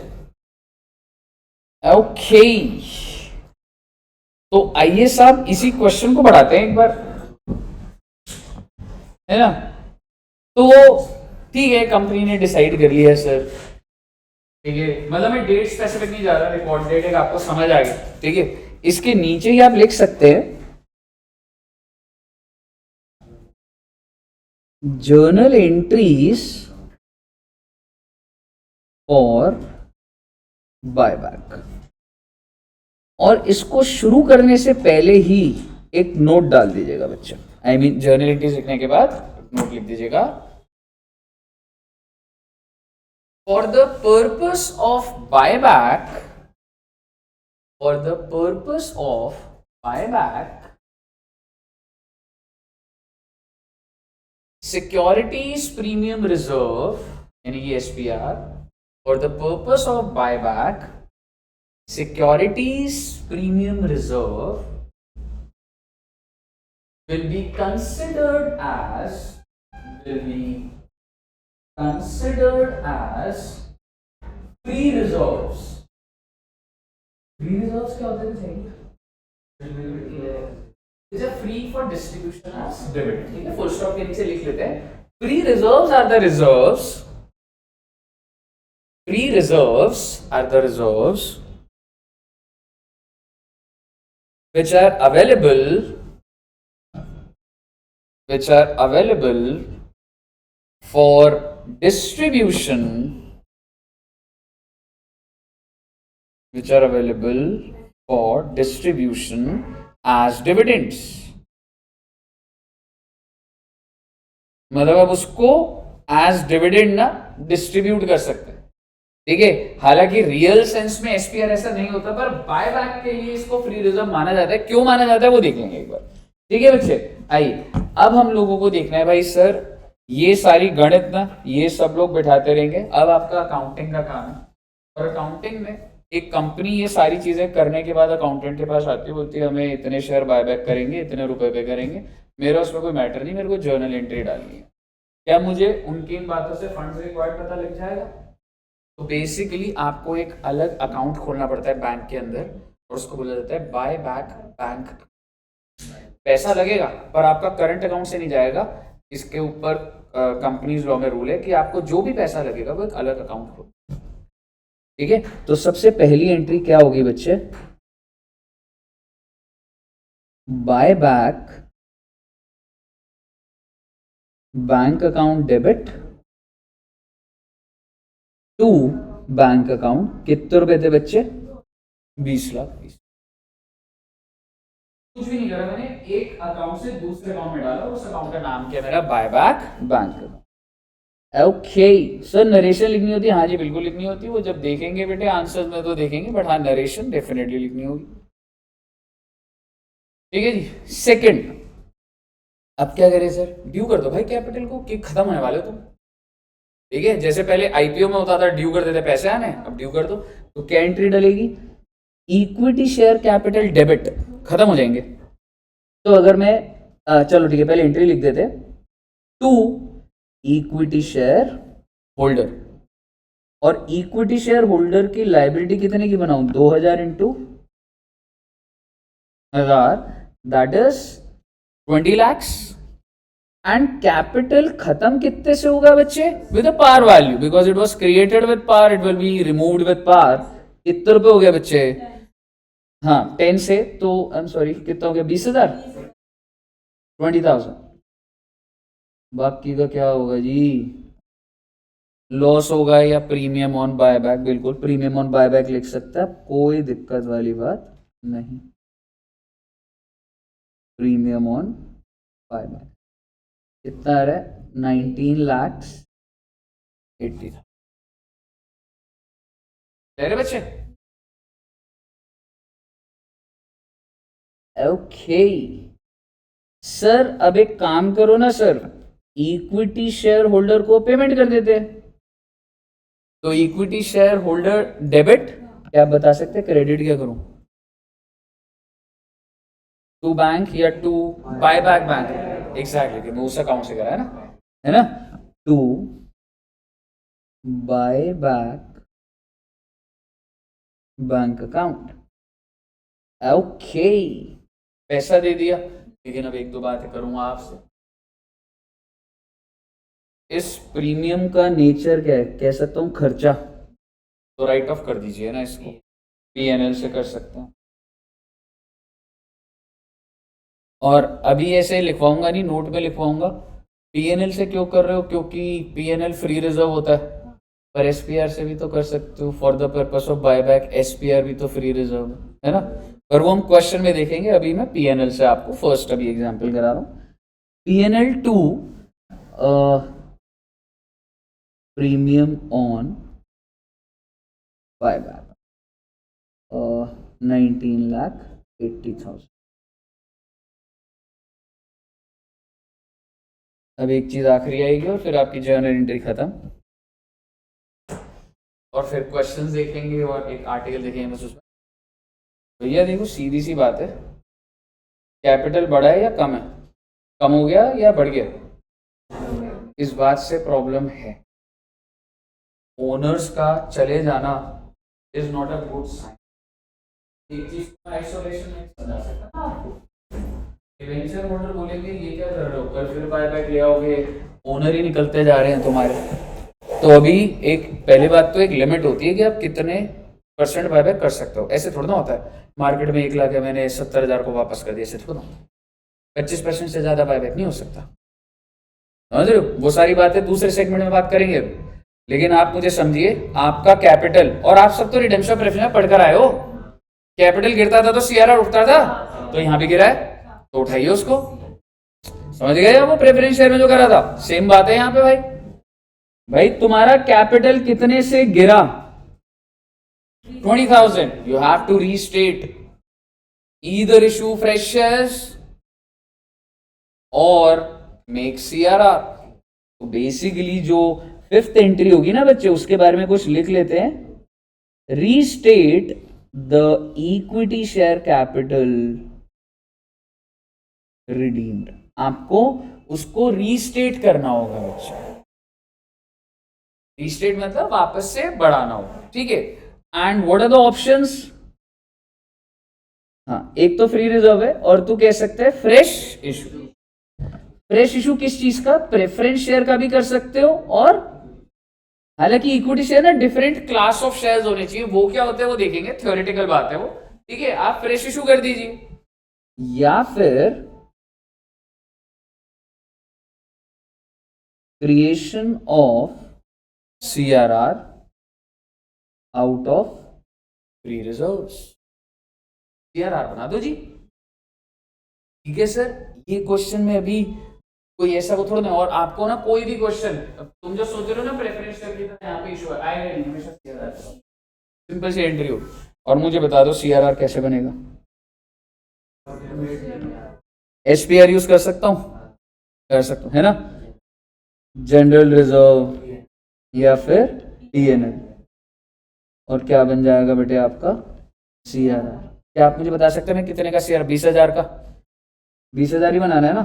ओके। तो आइए साहब इसी क्वेश्चन को बढ़ाते हैं एक बार, है ना। तो ठीक है, कंपनी ने डिसाइड कर लिया सर, ठीक है, मतलब मैं डेट स्पेसिफिक नहीं जा रहा, रिकॉर्ड डेट एक आपको समझ आ गई, ठीक है। इसके नीचे ही आप लिख सकते हैं जर्नल एंट्रीज और बायबैक, और इसको शुरू करने से पहले ही एक नोट डाल दीजिएगा बच्चा। आई मीन जर्नल एंट्रीज लिखने के बाद नोट लिख दीजिएगा, for the purpose of buyback, for the purpose of buyback, securities premium reserve यानी कि SPR, for the purpose of buyback, securities premium reserve will be considered as free reserves. Free reserves क्या होता है बताइए? These are free for distribution as dividend. ठीक है, full stop के नीचे लिख लेते हैं। Free reserves are the reserves. Free reserves are the reserves which are available for distribution, which are available for distribution as dividends. मतलब आप उसको एज डिविडेंड ना डिस्ट्रीब्यूट कर सकते हैं, ठीक है। हालांकि रियल सेंस में एसपीआर ऐसा नहीं होता, पर बायबैक के लिए इसको फ्री रिजर्व माना जाता है। क्यों माना जाता है वो देखेंगे एक बार, ठीक है बच्चे। आइए अब हम लोगों को देखना है भाई सर, ये सारी गणित ना ये सब लोग बैठाते रहेंगे, अब आपका अकाउंटिंग का काम है। और अकाउंटिंग में एक कंपनी ये सारी चीजें करने के बाद अकाउंटेंट के पास आती है, बोलती है हमें इतने शेयर बायबैक करेंगे, इतने रुपए पे करेंगे, मेरा उसमें कोई मैटर नहीं, मेरे को जर्नल एंट्री डालनी है। क्या मुझे उनकी इन बातों से फंड्स रिक्वायर्ड पता लग जाएगा? तो बेसिकली आपको एक अलग अकाउंट खोलना पड़ता है बैंक के अंदर, और उसको बोला जाता है बाय बैक बैंक। पैसा लगेगा पर आपका करंट अकाउंट से नहीं जाएगा, इसके ऊपर कंपनीज लॉ में रूल है कि आपको जो भी पैसा लगेगा वो एक अलग अकाउंट हो, ठीक है। तो सबसे पहली एंट्री क्या होगी बच्चे? Buy back bank account debit to bank account. कितने रुपए थे बच्चे? 20 लाख। कुछ भी नहीं करा मैंने, एक अकाउंट से दूसरे अकाउंट में डाला, उस अकाउंट का नाम क्या मेरा? Buyback bank. Okay sir, narration लिखनी होती है? हाँ जी बिल्कुल लिखनी होती है, वो जब देखेंगे बेटे आंसर में तो देखेंगे, बट हाँ नरेशन डेफिनेटली लिखनी होगी, ठीक है जी। सेकंड, अब क्या करें सर? ड्यू कर दो भाई कैपिटल को, कि खत्म होने वाले हो तुम, ठीक है। जैसे पहले आईपीओ में होता था ड्यू कर देते पैसे आने, अब ड्यू कर दो। तो क्या एंट्री डलेगी? इक्विटी शेयर कैपिटल डेबिट, खत्म हो जाएंगे। तो अगर मैं चलो ठीक है पहले एंट्री लिख देते, टू इक्विटी शेयर होल्डर, और इक्विटी शेयर होल्डर की लायबिलिटी कितने की बनाऊं? 2000 into 1000, that is 20 lakhs। And capital खत्म कितने से होगा बच्चे? With a par value, because it was created with par, it will be removed with par. कितने रुपए हो गया बच्चे? हाँ 10 से, तो आई एम सॉरी कितना हो गया? 20,000, 20,000। बाकी का क्या होगा जी? लॉस होगा या प्रीमियम ऑन बायबैक? बिल्कुल प्रीमियम ऑन बायबैक लिख सकता है, कोई दिक्कत वाली बात नहीं। प्रीमियम ऑन बायबैक कितना आ रहा है? 19,80,000। तेरे बच्चे ओके सर, अब एक काम करो ना सर, इक्विटी शेयर होल्डर को पेमेंट कर देते हैं। तो इक्विटी शेयर होल्डर डेबिट, क्या बता सकते हैं क्रेडिट क्या करूं? टू बैंक या टू बायबैक बैंक? एग्जैक्टली मैं उस अकाउंट से करा है ना to buy back bank account. Okay पैसा दे दिया, लेकिन अब एक दो बातें करूंगा आपसे। इस प्रीमियम का नेचर क्या है, कह सकता हूं खर्चा, तो राइट ऑफ कर दीजिए ना इसको, पीएनएल से कर सकते हैं। और अभी ऐसे लिखवाऊंगा नहीं, नोट में लिखवाऊंगा। पीएनएल से क्यों कर रहे हो, क्योंकि पीएनएल फ्री रिजर्व होता है, पर एसपीआर से भी तो कर सकते हो for the purpose of buyback. SPR भी तो फ्री रिजर्व है ना, पर वो हम क्वेश्चन में देखेंगे। अभी मैं पीएनएल से आपको फर्स्ट अभी एग्जांपल करा रहा हूँ। PNL 2 premium on buyback 19,80,000। अब एक चीज आखिरी आएगी और फिर आपकी जर्नल एंट्री खत्म, और फिर क्वेश्चंस देखेंगे और एक आर्टिकल देखेंगे बस उसमें। भैया देखो सीधी सी बात है, कैपिटल बढ़ा है या कम है, कम हो गया या बढ़ गया, इस बात से प्रॉब्लम है। ओनर्स का चले जाना is not a good sign. एक चीज को आइसोलेशन में समझा सकता हूं आपको। इवेंचुअल ओनर बोलेंगे ये क्या कर रहे हो, कल फिर बायबैक ले आओगे, ओनर ही निकलते जा रहे हैं तुम्हारे। तो अभी एक पहली बात तो एक लिमिट होती है कि आप कितने % बायबैक कर सकते हो। ऐसे थोड़ा ना होता है मार्केट में 1 लाख है मैंने 70,000 को वापस कर दिया, ऐसे थोड़ा। 25% से ज्यादा बायबैक नहीं हो सकता, समझ रहे हो। वो सारी बातें दूसरे सेगमेंट में बात करेंगे अभी, लेकिन आप मुझे समझिए, आपका कैपिटल, और आप सब तो रिडेम्पशन प्रेफरेंस में पढ़कर आए हो, कैपिटल गिरता था तो सीआरआर उठता था, तो यहाँ भी गिरा है तो उठाइए उसको, समझ गए। वो प्रेफरेंस शेयर में जो करा था सेम बात है यहाँ पे भाई। भाई तुम्हारा कैपिटल कितने से गिरा, 20,000, you have to restate, either issue fresh shares और मेक सीआरआर। तो बेसिकली जो 5th एंट्री होगी ना बच्चे, उसके बारे में कुछ लिख लेते हैं। Restate the equity share capital redeemed. आपको उसको रीस्टेट करना होगा बच्चे। रीस्टेट मतलब वापस से बढ़ाना होगा, ठीक है। And what are the options, हाँ एक तो फ्री रिजर्व है, और तू कह सकते हैं फ्रेश इशू। फ्रेश इशू किस चीज का, प्रेफरेंस शेयर का भी कर सकते हो, और हालांकि इक्विटी शेयर ना डिफरेंट क्लास ऑफ शेयर्स होने चाहिए, वो क्या होते हैं वो देखेंगे, थ्योरेटिकल बात है वो, ठीक है। आप फ्रेश इशू कर दीजिए, या फिर creation of CRR out of free reserves. CRR बना दो जी, ठीक है सर। ये क्वेश्चन में अभी कोई ऐसा वो थोड़ा नहीं, और आपको ना कोई भी क्वेश्चन तुम जो सोच रहे हो ना प्रेफरेंस शेयर की तरह यहाँ पे इशू आएगा नहीं, हमेशा सीआरआर सिंपल सी एंट्री हो। और मुझे बता दो सीआरआर कैसे बनेगा। एसपीआर यूज कर सकता हूं, कर सकता हूं है ना, जनरल रिजर्व या फिर पीएनएल, और क्या बन जाएगा बेटे आपका सीआरआर। क्या आप मुझे बता सकते हैं मैं कितने का सीआर, 20,000 का, 20,000 ही बनाना है ना,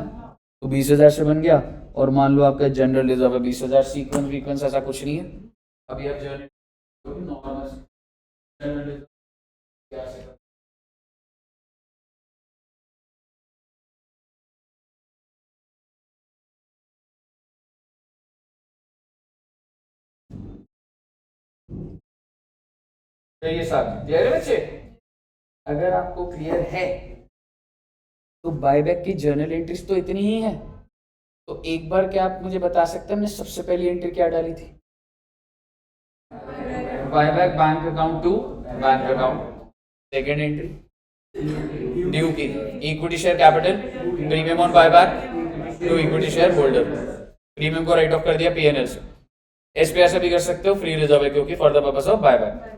तो 20,000 से बन गया। और मान लो आपका जनरल रिजर्व है 20,000, सीक्वेंस वीक्वेंस ऐसा कुछ नहीं है। अभी आप नॉर्मल जनरल रिजर्व क्या से तो ये साथ क्लियर है बच्चे। अगर आपको क्लियर है तो बायबैक की जर्नल एंट्रीज तो इतनी ही है। तो एक बार क्या आप मुझे बता सकते हैं हमने सबसे पहली एंट्री क्या डाली थी, buyback bank account to bank account. Second entry due की equity share capital premium on buyback to equity share holder, premium को राइट ऑफ कर दिया पीएनएल से। एसपीआर से भी कर सकते हो, फ्री रिजर्व है क्योंकि for the purpose of buyback.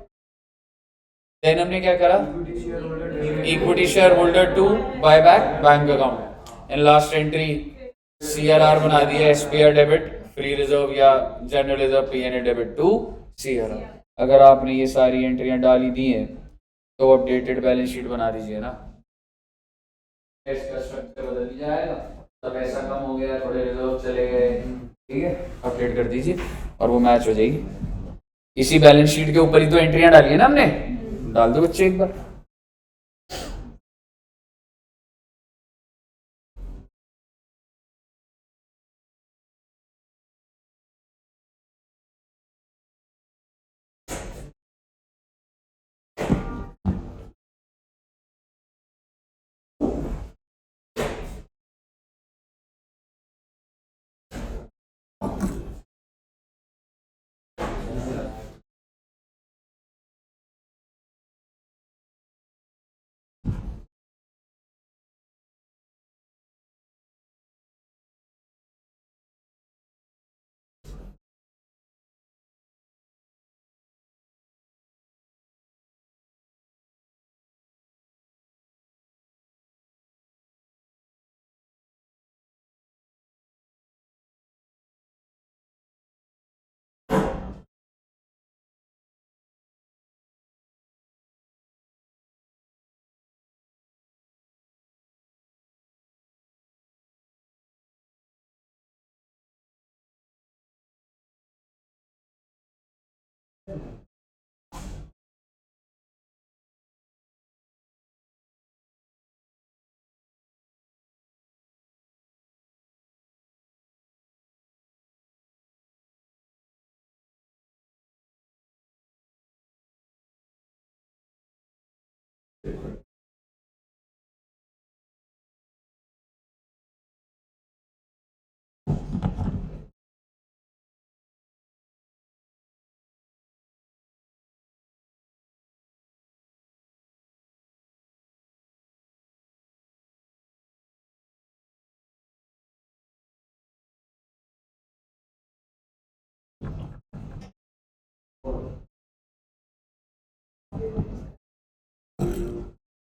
Then हमने क्या करा, equity share holder to buyback bank account, and last entry CRR बना दिया, एसपीआर डेबिट फ्री रिजर्व या general reserve PNL debit to CRR. अगर आपने ये सारी एंट्रियां डाली दी हैं तो अपडेटेड बैलेंस शीट बना दीजिए ना, इसका स्ट्रक्चर बदल जाएगा। तो पैसा कम हो गया, थोड़े रिजर्व चले गए, ठीक है, अपडेट कर दीजिए और वो मैच हो जाएगी। इसी बैलेंस शीट के ऊपर ही तो एंट्रियां डाली है ना हमने, डाल दो बच्चे एक बार।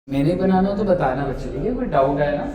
मैंने बनाना हो तो बताना बच्चे, ठीक है, कोई डाउट है ना।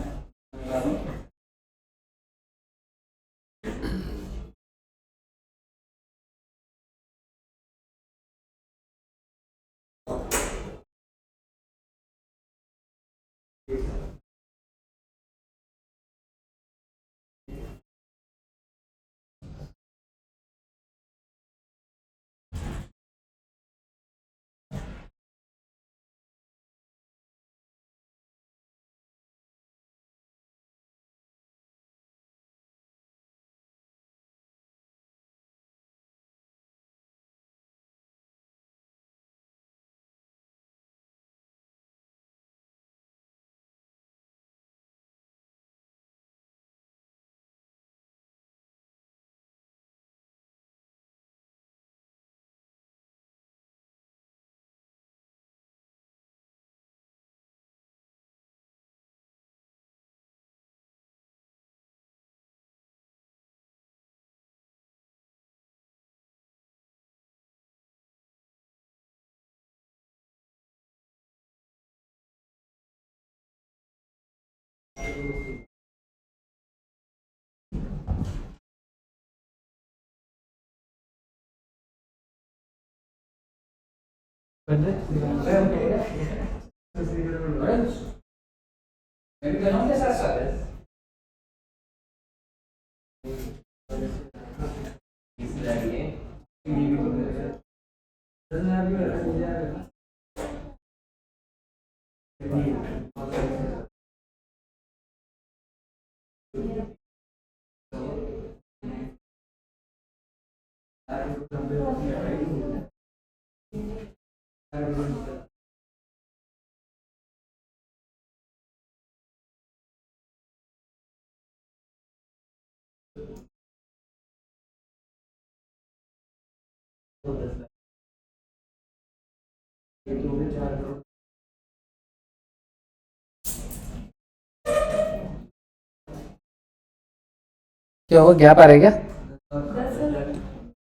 क्या हुआ, गैप आ रहा है क्या?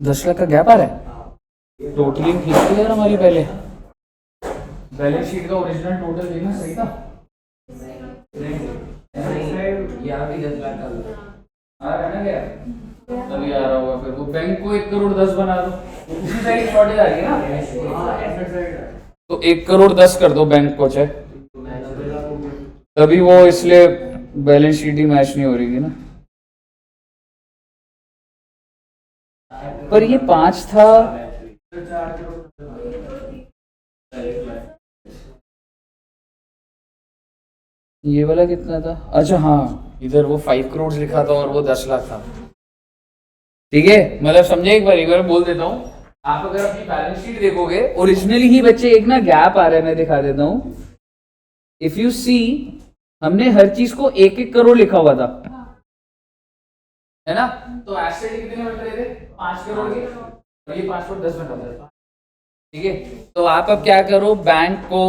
10 लाख का गैप आ रहा है? टोटली ठीक थी यार हमारी पहले, बैलेंस शीट का ओरिजिनल टोटल देखना सही था। यहाँ भी 10 लाख का आ रहा है ना गैप, तभी आ रहा होगा। फिर वो बैंक को 1 करोड़ 10 बना दो, उसी साइड शॉर्टेज आ रही है ना, तो 1 करोड़ 10 कर दो बैंक को, चाहे तभी वो इसलिए बैलेंस शीट ही मैच नहीं हो रही थी ना, पर ये 5 था। ये वाला कितना था? अच्छा हाँ, इधर वो 5 करोड़ लिखा था और वो 10 लाख था। ठीक है, मतलब समझे, एक बार बोल देता हूँ। आप अगर अपनी बैलेंस शीट देखोगे, ओरिजिनली ही बच्चे एक ना गैप आ रहा है, मैं दिखा देता हूँ। इफ यू सी, हमने हर चीज को 1-1 करोड़ लिखा हुआ था, है ना? तो एसेट कितने बन रहे थे? 5 करोड़ के, और ये 5 करोड़ 10 बन रहा था। ठीक है, तो आप अब क्या करो, बैंक को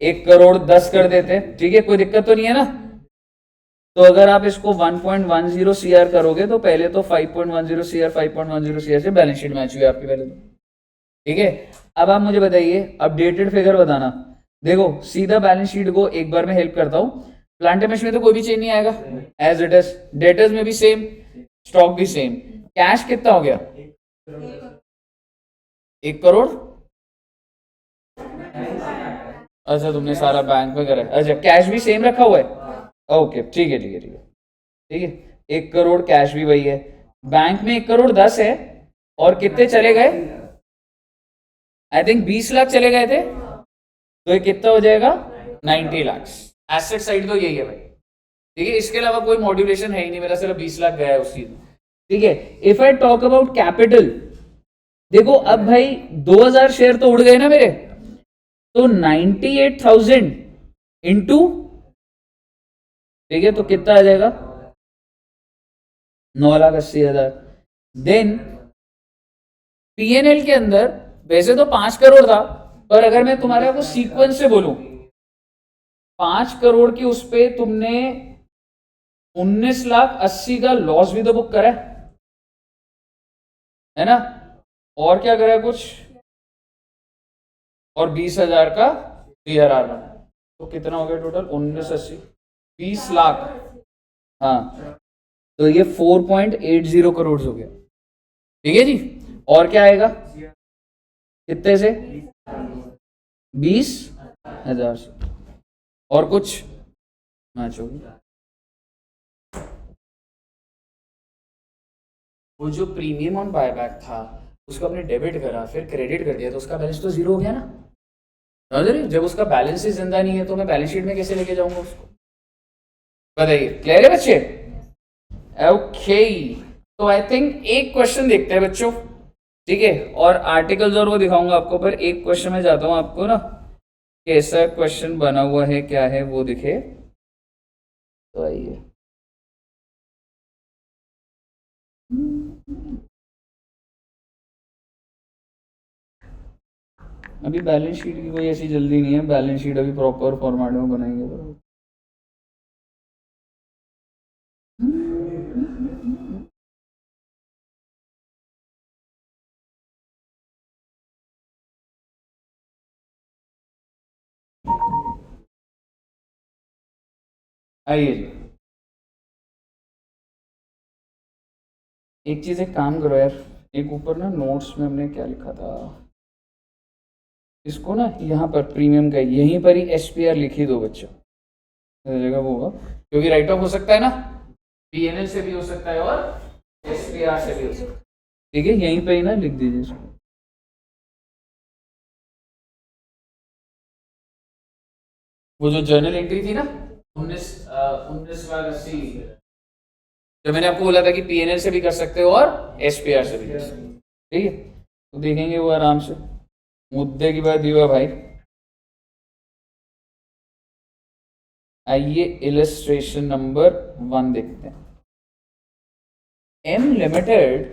1 करोड़ 10 कर देते। ठीक है, कोई दिक्कत तो नहीं है ना? तो अगर आप इसको 1.10 CR करोगे तो पहले तो 5.10 CR 5.10 CR से बैलेंस शीट मैच हुई आपकी पहले तो। ठीक है, अब आप मुझे बताइए अपडेटेड फिगर बताना। देखो सीधा बैलेंस शीट को एक बार में हेल्प करता हूं। प्लांट एंड मशीनरी में तो कोई भी चेंज नहीं आएगा, एज इट इज। डेटर्स में भी सेम, स्टॉक भी सेम। कैश कितना हो गया? 1 करोड़। अच्छा, तुमने सारा बैंक में करा है। अच्छा, कैश भी सेम रखा हुआ है? ओके, ठीक है ठीक है ठीक है ठीक है। 1 करोड़ कैश भी वही है। बैंक में 1 करोड़ 10 है, और कितने चले गए? आई थिंक 20 लाख चले गए थे, तो ये कितना हो जाएगा? 90 लाख। एसेट साइड तो यही है भाई। ठीक है, इसके अलावा कोई मॉड्यूलेशन है ही नहीं, मेरा सिर्फ 20 लाख गया है उस चीज में। ठीक है, if I talk about capital, देखो अब भाई 2000 शेयर तो उड़ गए ना मेरे, तो 98,000 इंटू, ठीक है, तो कितना आ जाएगा? 9,80,000। देन पीएनएल के अंदर वैसे तो 5 करोड़ था, पर अगर मैं तुम्हारे को सीक्वेंस से बोलूं, 5 करोड़ की उस पे तुमने 19,80,000 का लॉस भी तो बुक करा है ना? और क्या करा कुछ, और 20,000 का CRR बना, तो कितना हो गया टोटल? 19,80, 20 लाख। हाँ, तो ये 4.80 करोड़ हो गया। ठीक है जी, और क्या आएगा कितने से? 20,000 से, और कुछ मैच होगी। वो जो प्रीमियम ऑन बायबैक था उसको आपने डेबिट करा, फिर क्रेडिट कर दिया, तो उसका बैलेंस तो जीरो हो गया ना? समझ रहे? जब उसका बैलेंस ही जिंदा नहीं है तो मैं बैलेंस शीट में कैसे लेके जाऊंगा उसको? बताइए, क्लियर है बच्चे? ओके, तो आई थिंक एक क्वेश्चन देखते हैं बच्चों। ठीक है, और आर्टिकल्स और वो दिखाऊंगा आपको, पर एक क्वेश्चन में जाता हूं आपको ना, कैसा क्वेश्चन बना हुआ है, क्या है वो दिखे तो आइए। अभी बैलेंस शीट की कोई ऐसी जल्दी नहीं है, बैलेंस शीट अभी प्रॉपर फॉर्मेट में बनाएंगे तो। आइए जी, एक चीज, एक काम करो यार, एक ऊपर ना नोट्स में हमने क्या लिखा था, इसको ना यहाँ पर प्रीमियम का यहीं पर ही SPR लिख ही दो बच्चों, जगह वो होगा, क्योंकि राइट ऑफ हो सकता है ना, PNL से भी हो सकता है और SPR से भी हो सकता है। ठीक है, यहीं पे ही ना लिख दीजिए इसको। वो जो जर्नल एंट्री थी ना 19/80, जो मैंने आपको बोला था कि PNL से भी कर सकते हो और SPR से भी कर सकते हो। ठीक है, तो देखेंगे वो आराम से, मुद्दे की बात हुआ भाई। आइए इलस्ट्रेशन नंबर 1 देखते हैं। M Limited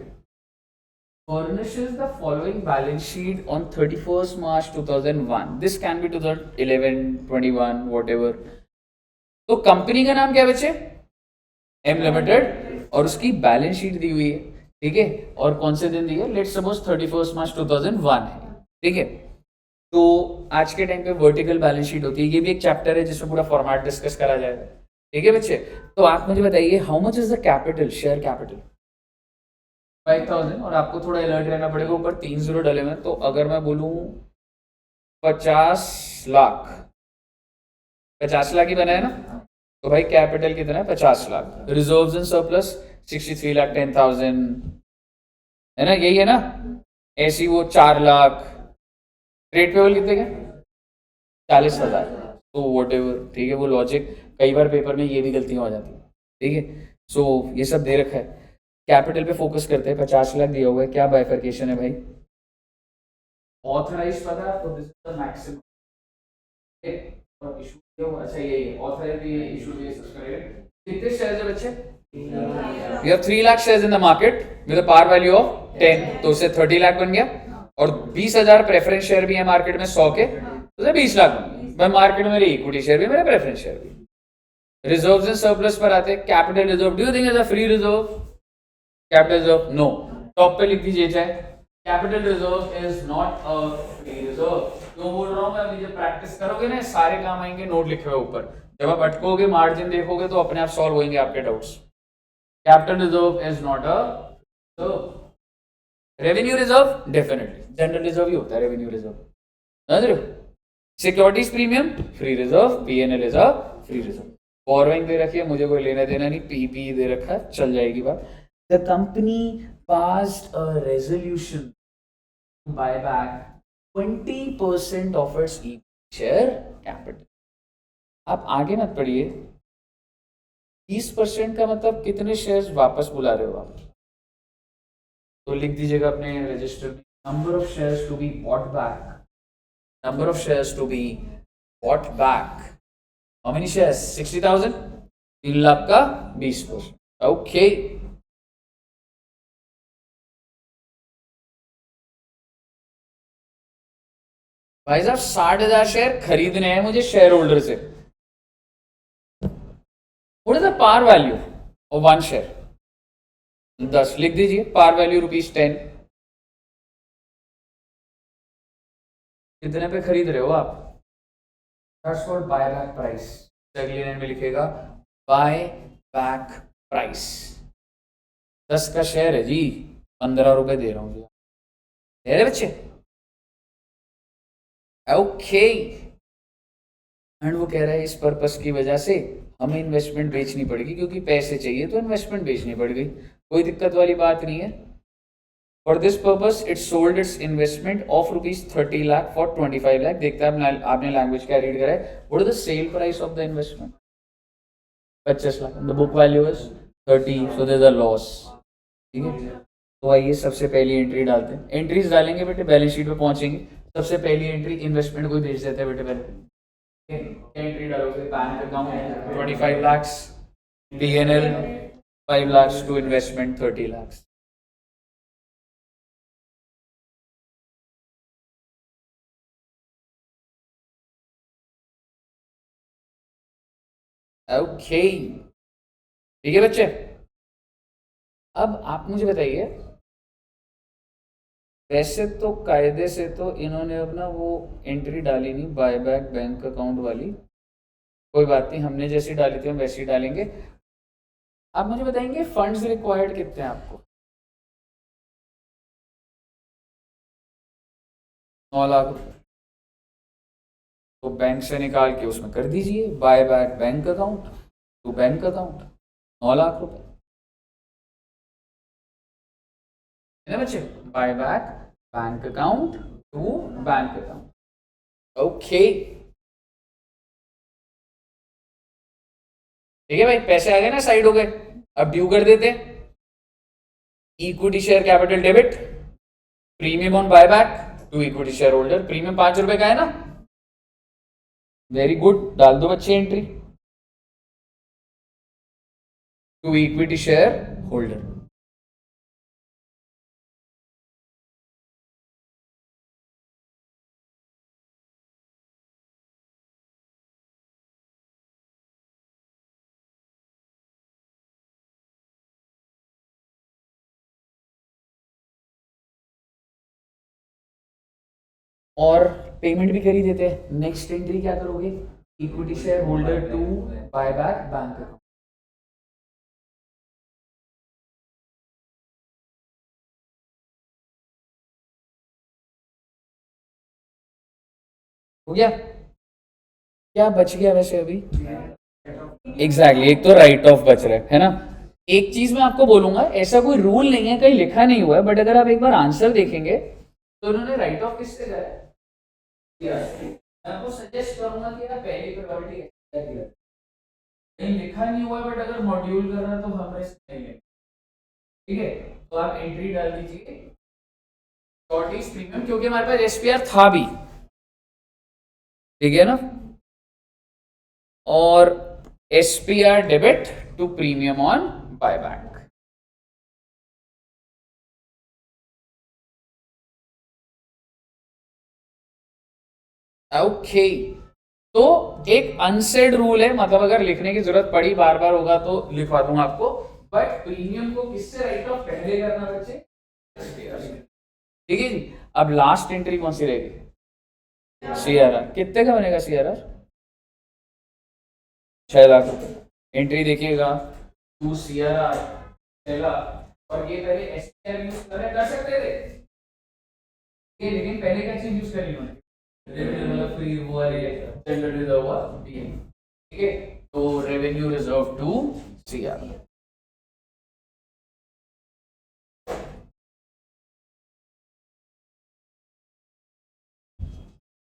furnishes the following balance sheet on 31st March 2001. This can be 2011, 21, whatever. तो कंपनी का नाम क्या है बच्चे? M Limited, और उसकी बैलेंस शीट दी हुई है। ठीक है, और कौन से दिन दी है? लेट्स सपोज 31st मार्च 2001 है। ठीक है, तो आज के टाइम पे वर्टिकल बैलेंस शीट होती है, ये भी एक चैप्टर है जिसमें पूरा फॉर्मेट डिस्कस करा जाएगा। ठीक है बच्चे, तो आप मुझे बताइए how much is the capital, share capital? 5,000, और आपको थोड़ा अलर्ट रहना पड़ेगा, ऊपर 3 जीरो डले में। तो अगर मैं बोलूं 50 लाख, 50 लाख ही बना है ना, तो भाई कैपिटल कितना है 50 lakh, reserves and surplus 63 lakh 10,000, है ना, यही है ना। ऐसी वो 4 लाख, ट्रेड पेबल कितने का 40,000। तो वॉट एवर, ठीक है, वो लॉजिक, कई बार पेपर में ये भी गलतियां हो जाती है, ठीक है। सो ये सब दे रखा है, कैपिटल पे फोकस करते हैं। 50 लाख दिया हुआ है, क्या बाइफर्केशन है भाई, ऑथराइज पता है आपको, दिस इज द मैक्सिमम, और इशू किया हुआ, अच्छा यही है ऑथराइज भी, इशू भी सब्सक्राइब। कितने शेयर्स है बच्चे, you have 3 lakh shares in the market with a par value of 10, तो उससे 30 लाख बन गया, और 20,000 प्रेफरेंस शेयर भी है मार्केट में 100 के, तो 20 लाख बन गया। मैं मार्केट में मेरे इक्विटी शेयर भी, मेरे प्रेफरेंस शेयर भी। रिजर्व्स एंड सरप्लस पर आते हैं, capital reserve, do you think is a free reserve, capital reserve no, top पे लिख दीजिए चाहे, capital reserve is not a free reserve. क्यों बोल रहा हूं मैं, अभी जब प्रैक्टिस करोगे ना सारे काम आएंगे, नोट लिखे हुए ऊपर, जब आप अटकोगे मार्जिन देखोगे तो अपने आप सॉल्व होंगे आपके doubts. Capital reserve is not a reserve. Revenue reserve definitely, general reserve ही होता है रेवेन्यू रिजर्व, समझ रहे हो। Securities premium free reserve, PNL is a free reserve. Borrowing दे रखी है, मुझे कोई लेना देना नहीं, पीपी दे रखा है, चल जाएगी बात। The company passed a resolution to buy back 20% of its share capital। आप आगे मत पढ़िए, 30% का मतलब कितने शेयर्स वापस बुला रहे हो आप, तो लिख दीजिएगा अपने रजिस्टर में, number of shares to be bought back, number of shares to be bought back, how many shares, 60,000, 3 lakh का 20%, ओके। भाई साहब 60,000 शेयर खरीदने हैं मुझे शेयर होल्डर से, what is the par value of 1 share, 10 लिख दीजिए, पार वैल्यू ₹10। कितने पे खरीद रहे हो आप, that's called buy back price. अगली लाइन में लिखेगा बाय बैक प्राइस। 10 का शेयर है जी, 15 रुपए दे रहा हूँ जी, दे रहे बच्चे, ओके। एंड वो कह रहा है इस पर्पस की वजह से हमें इन्वेस्टमेंट बेचनी पड़ेगी, क्योंकि पैसे चाहिए तो इन्वेस्टमेंट बेचनी पड़ गई, कोई दिक्कत वाली बात नहीं है। For this purpose it sold its investment of ₹30 lakh for 25 lakh. देखते हैं आपने लैंग्वेज क्या रीड करा है, what is the sale price of the investment, 25 lakh, the book value is 30, so there is a loss, ठीक है। तो आइए सबसे पहली एंट्री डालते हैं, एंट्रीज डालेंगे बेटे, बैलेंस शीट पे पहुंचेंगे। सबसे पहली एंट्री इन्वेस्टमेंट को भेज देते हैं बेटे, पहले एंट्री डालोगे, bank account 25 lakh, PNL 5 lakh to investment 30 lakh. Okay, ठीक है बच्चे। अब आप मुझे बताइए, वैसे तो कायदे से तो इन्होंने अपना वो एंट्री डाली नहीं, बायबैक बैंक अकाउंट वाली, कोई बात नहीं, हमने जैसी डाली थी हम वैसी ही डालेंगे। आप मुझे बताएंगे फंड्स रिक्वायर्ड कितने हैं आपको, 9 लाख रुपए, तो बैंक से निकाल के उसमें कर दीजिए buy back bank account to bank account, 9 lakh रुपए, है ना बच्चे, buy back bank account to bank account, okay. ठीक है भाई, पैसे आ गए ना, साइड हो गए, अब ड्यू कर देते हैं। Equity share capital debit, premium on buyback to equity share holder, premium 5 रुपए का है ना, वेरी गुड, डाल दो बच्चे entry, to equity share holder. और पेमेंट भी कर ही देते हैं। नेक्स्ट एंट्री क्या करोगे, equity share holder to buyback bank account, हो गया। क्या बच गया वैसे अभी, एग्जैक्टली, एक तो राइट ऑफ बच रहा है ना। एक चीज मैं आपको बोलूंगा, ऐसा कोई रूल नहीं है, कहीं लिखा नहीं हुआ है, बट अगर आप एक बार आंसर देखेंगे तो उन्होंने राइट ऑफ किससे करा है? मैं आपको सजेस्ट करूंगा कि आप पहली प्रायोरिटी कहीं लिखा नहीं हुआ है, बट अगर मॉड्यूल कर रहा है तो हम रिस्क नहीं लेंगे, ठीक है। तो आप एंट्री डाल दीजिए शॉर्टेज प्रीमियम, क्योंकि हमारे पास एसपीआर था भी, ठीक है ना, और SPR debit to premium on buyback. Okay, तो एक अनसेड रूल है, मतलब अगर लिखने की जरूरत पड़ी बार बार होगा तो लिखवा दूंगा आपको, बट प्रीमियम को किससे राइट ऑफ पहले करना बच्चे? ठीक है जी। अब लास्ट एंट्री कौन सी रहेगी? सीआरआर। कितने का बनेगा सीआरआर? 6 लाख रुपए। एंट्री देखिएगा टू सीआरआर 6 लाख, और ये पहले एसपीआर यूज कर सकते थे ये, लेकिन पहले क्या चीज यूज करी उन्होंने? मतलब फ्री वो वाले जनरल रिजर्व हुआ, ठीक है। तो revenue reserve to CR.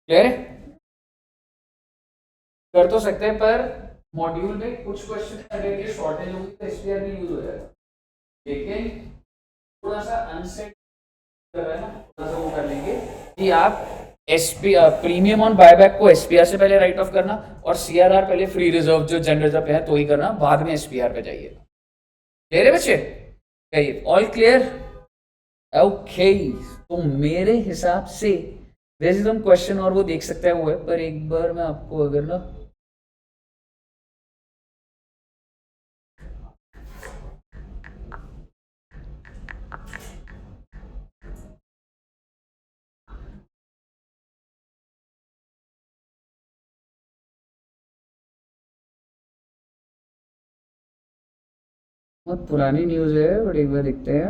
Clear है? कर तो सकते हैं, पर मॉड्यूल में कुछ क्वेश्चन अगर ये शॉर्टेज होगी तो एसपीआर भी यूज हो जाएगा, लेकिन थोड़ा सा अनसेट कर रहा है ना, थोड़ा सा वो कर लेंगे कि आप एसपीआर प्रीमियम ऑन बायबैक को एसपीआर से पहले राइट ऑफ करना, और सीआरआर पहले फ्री रिजर्व जो जनरल रिजर्व पे है तो ही करना, बाद में एसपीआर पे जाइए। क्लियर है बच्चे? कहिए ऑल क्लियर? ओके, तो मेरे हिसाब से वैसे तुम क्वेश्चन और वो देख सकते हैं वो है, पर एक बार मैं आपको अगर ना बहुत पुरानी न्यूज़ है, बट एक बार देखते हैं।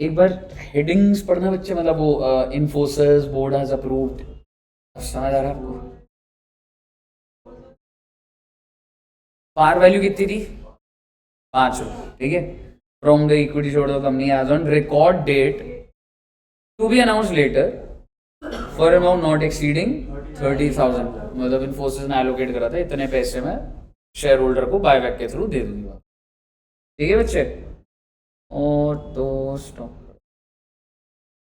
एक बार हेडिंग्स पढ़ना बच्चे, मतलब वो इन्फोसिस बोर्ड हैज अप्रूव्ड, समझ आ रहा है आपको? पार वैल्यू कितनी थी? 5 रुपये, ठीक है। फ्रॉम द इक्विटी छोड़ दो company as on record date to be announce later for amount not exceeding 30,000, मतलब इन्फोसिस ने एलोकेट करा था इतने पैसे में शेयर होल्डर को बायबैक के थ्रू दे दूंगा, ठीक है बच्चे। और तो स्टॉक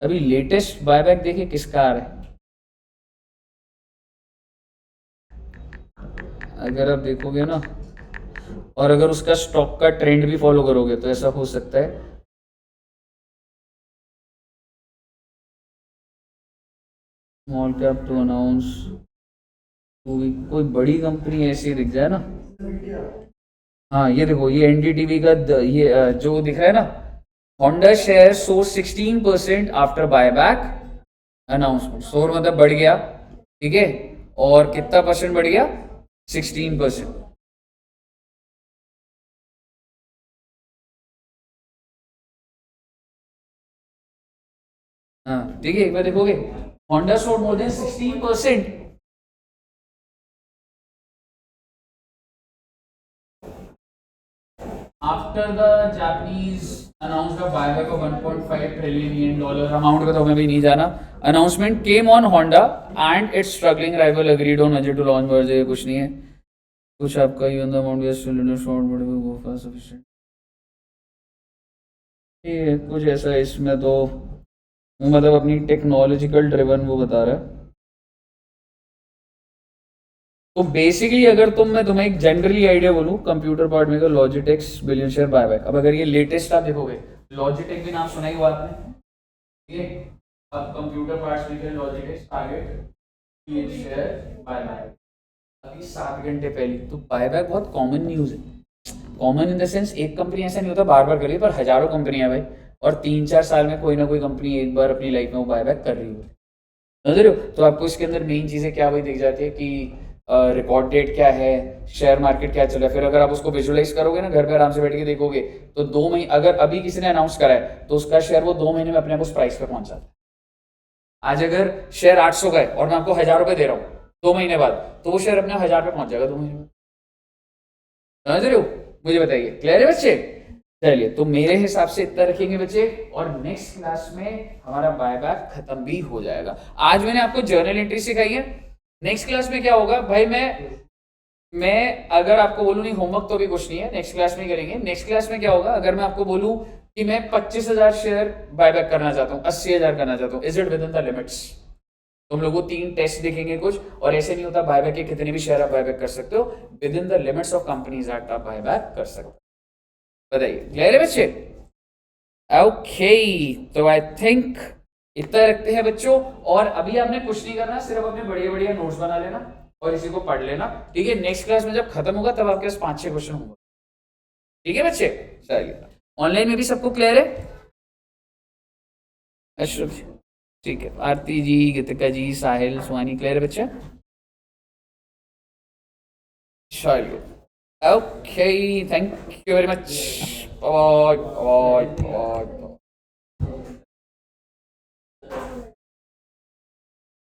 अभी लेटेस्ट बायबैक देखिए किसका आ रहा है। अगर आप देखोगे ना, और अगर उसका स्टॉक का ट्रेंड भी फॉलो करोगे तो ऐसा हो सकता है स्मॉल कैप टू अनाउंस, कोई बड़ी कंपनी ऐसी दिख जाए ना। हाँ ये देखो, ये एनडीटीवी का ये जो दिख रहा है ना, Honda share so 16% after buyback announcement. सोर मतलब बढ़ गया, ठीक है, और कितना परसेंट बढ़ गया? 16%। हाँ ठीक है, एक बार देखोगे Honda sold more than 16% after the Japanese announced a buyback of 1.5 trillion yen dollar, amount का तो हमें भी नहीं जाना। Announcement came on Honda and its struggling rival agreed on budget to launch merger. कुछ नहीं है, कुछ आपका ये अमाउंट शॉर्ट बड़े गो फॉर सफिशिएंट, ठीक है कुछ ऐसा इसमें तो, मतलब अपनी टेक्नोलॉजिकल ड्रिवन वो बता रहा है। तो बेसिकली अगर मैं तुम्हें एक जनरली आइडिया बोलूं, computer part maker Logitech's billion share buyback. अब अगर ये लेटेस्ट आप देखोगे, लॉजिटेक भी नाम सुना ही हुआ आपने, ठीक है। अब computer parts maker Logitech's target billion share buyback अभी 7 घंटे पहले। तो बायबैक बहुत कॉमन न्यूज है, कॉमन इन द सेंस एक कंपनी ऐसा नहीं होता बार बार कर रही है, पर हजारों कंपनियां भाई, और 3-4 साल में कोई ना कोई कंपनी एक बार अपनी लाइफ में वो बायबैक कर रही है, समझ रहे हो? तो आपको इसके अंदर मेन चीजें क्या वही दिख जाती है कि रिकॉर्ड डेट क्या है, शेयर मार्केट क्या चल रहा है। फिर अगर आप उसको विजुअलाइज करोगे ना, घर पे आराम से बैठ के देखोगे, तो 2 महीने अगर अभी किसी ने अनाउंस करा है तो उसका शेयर वो 2 महीने में अपने आप उस प्राइस पे पहुंच जाता है। आज अगर शेयर 800 का है और मैं आपको 1000 रुपए दे रहा हूँ 2 महीने बाद, तो वो शेयर अपने 1000 पे पहुंच जाएगा 2 महीने में। समझ रहे हो? मुझे बताइए, क्लियर है बच्चे? चलिए, तो मेरे हिसाब से इतना रखेंगे बच्चे, और नेक्स्ट क्लास में हमारा बायबैक खत्म भी हो जाएगा। आज मैंने आपको जर्नल एंट्री सिखाई है, नेक्स्ट क्लास में क्या होगा भाई, मैं अगर आपको बोलूं नहीं होमवर्क तो भी कुछ नहीं है, नेक्स्ट क्लास में करेंगे। नेक्स्ट क्लास में क्या होगा, अगर मैं आपको बोलूं कि मैं 25,000 शेयर बायबैक करना चाहता हूं, 80,000 करना चाहता हूं, is it with in the limits? तुम लोगों को 3 टेस्ट देखेंगे कुछ, और ऐसे नहीं होता बायबैक के कितने भी शेयर आप बायबैक कर सकते हो, with in the limits of companies act आप बायबैक कर सकते हो। बताइए, क्लियर है बच्चे? ओके, तो आई थिंक इतना रखते हैं बच्चों, और अभी आपने कुछ नहीं करना, सिर्फ अपने बढ़िया बढ़िया नोट्स बना लेना और इसी को पढ़ लेना, ठीक है? नेक्स्ट क्लास में जब खत्म होगा तब आपके पास 5-6 क्वेश्चन होंगे, ठीक है बच्चे? चलिए, ऑनलाइन में भी सबको क्लियर है? अशरफ जी, ठीक है, आरती जी, गीतिका जी, साहिल, सुहानी, क्लियर है बच्चे? चलिए, okay, thank you very much, bye bye bye.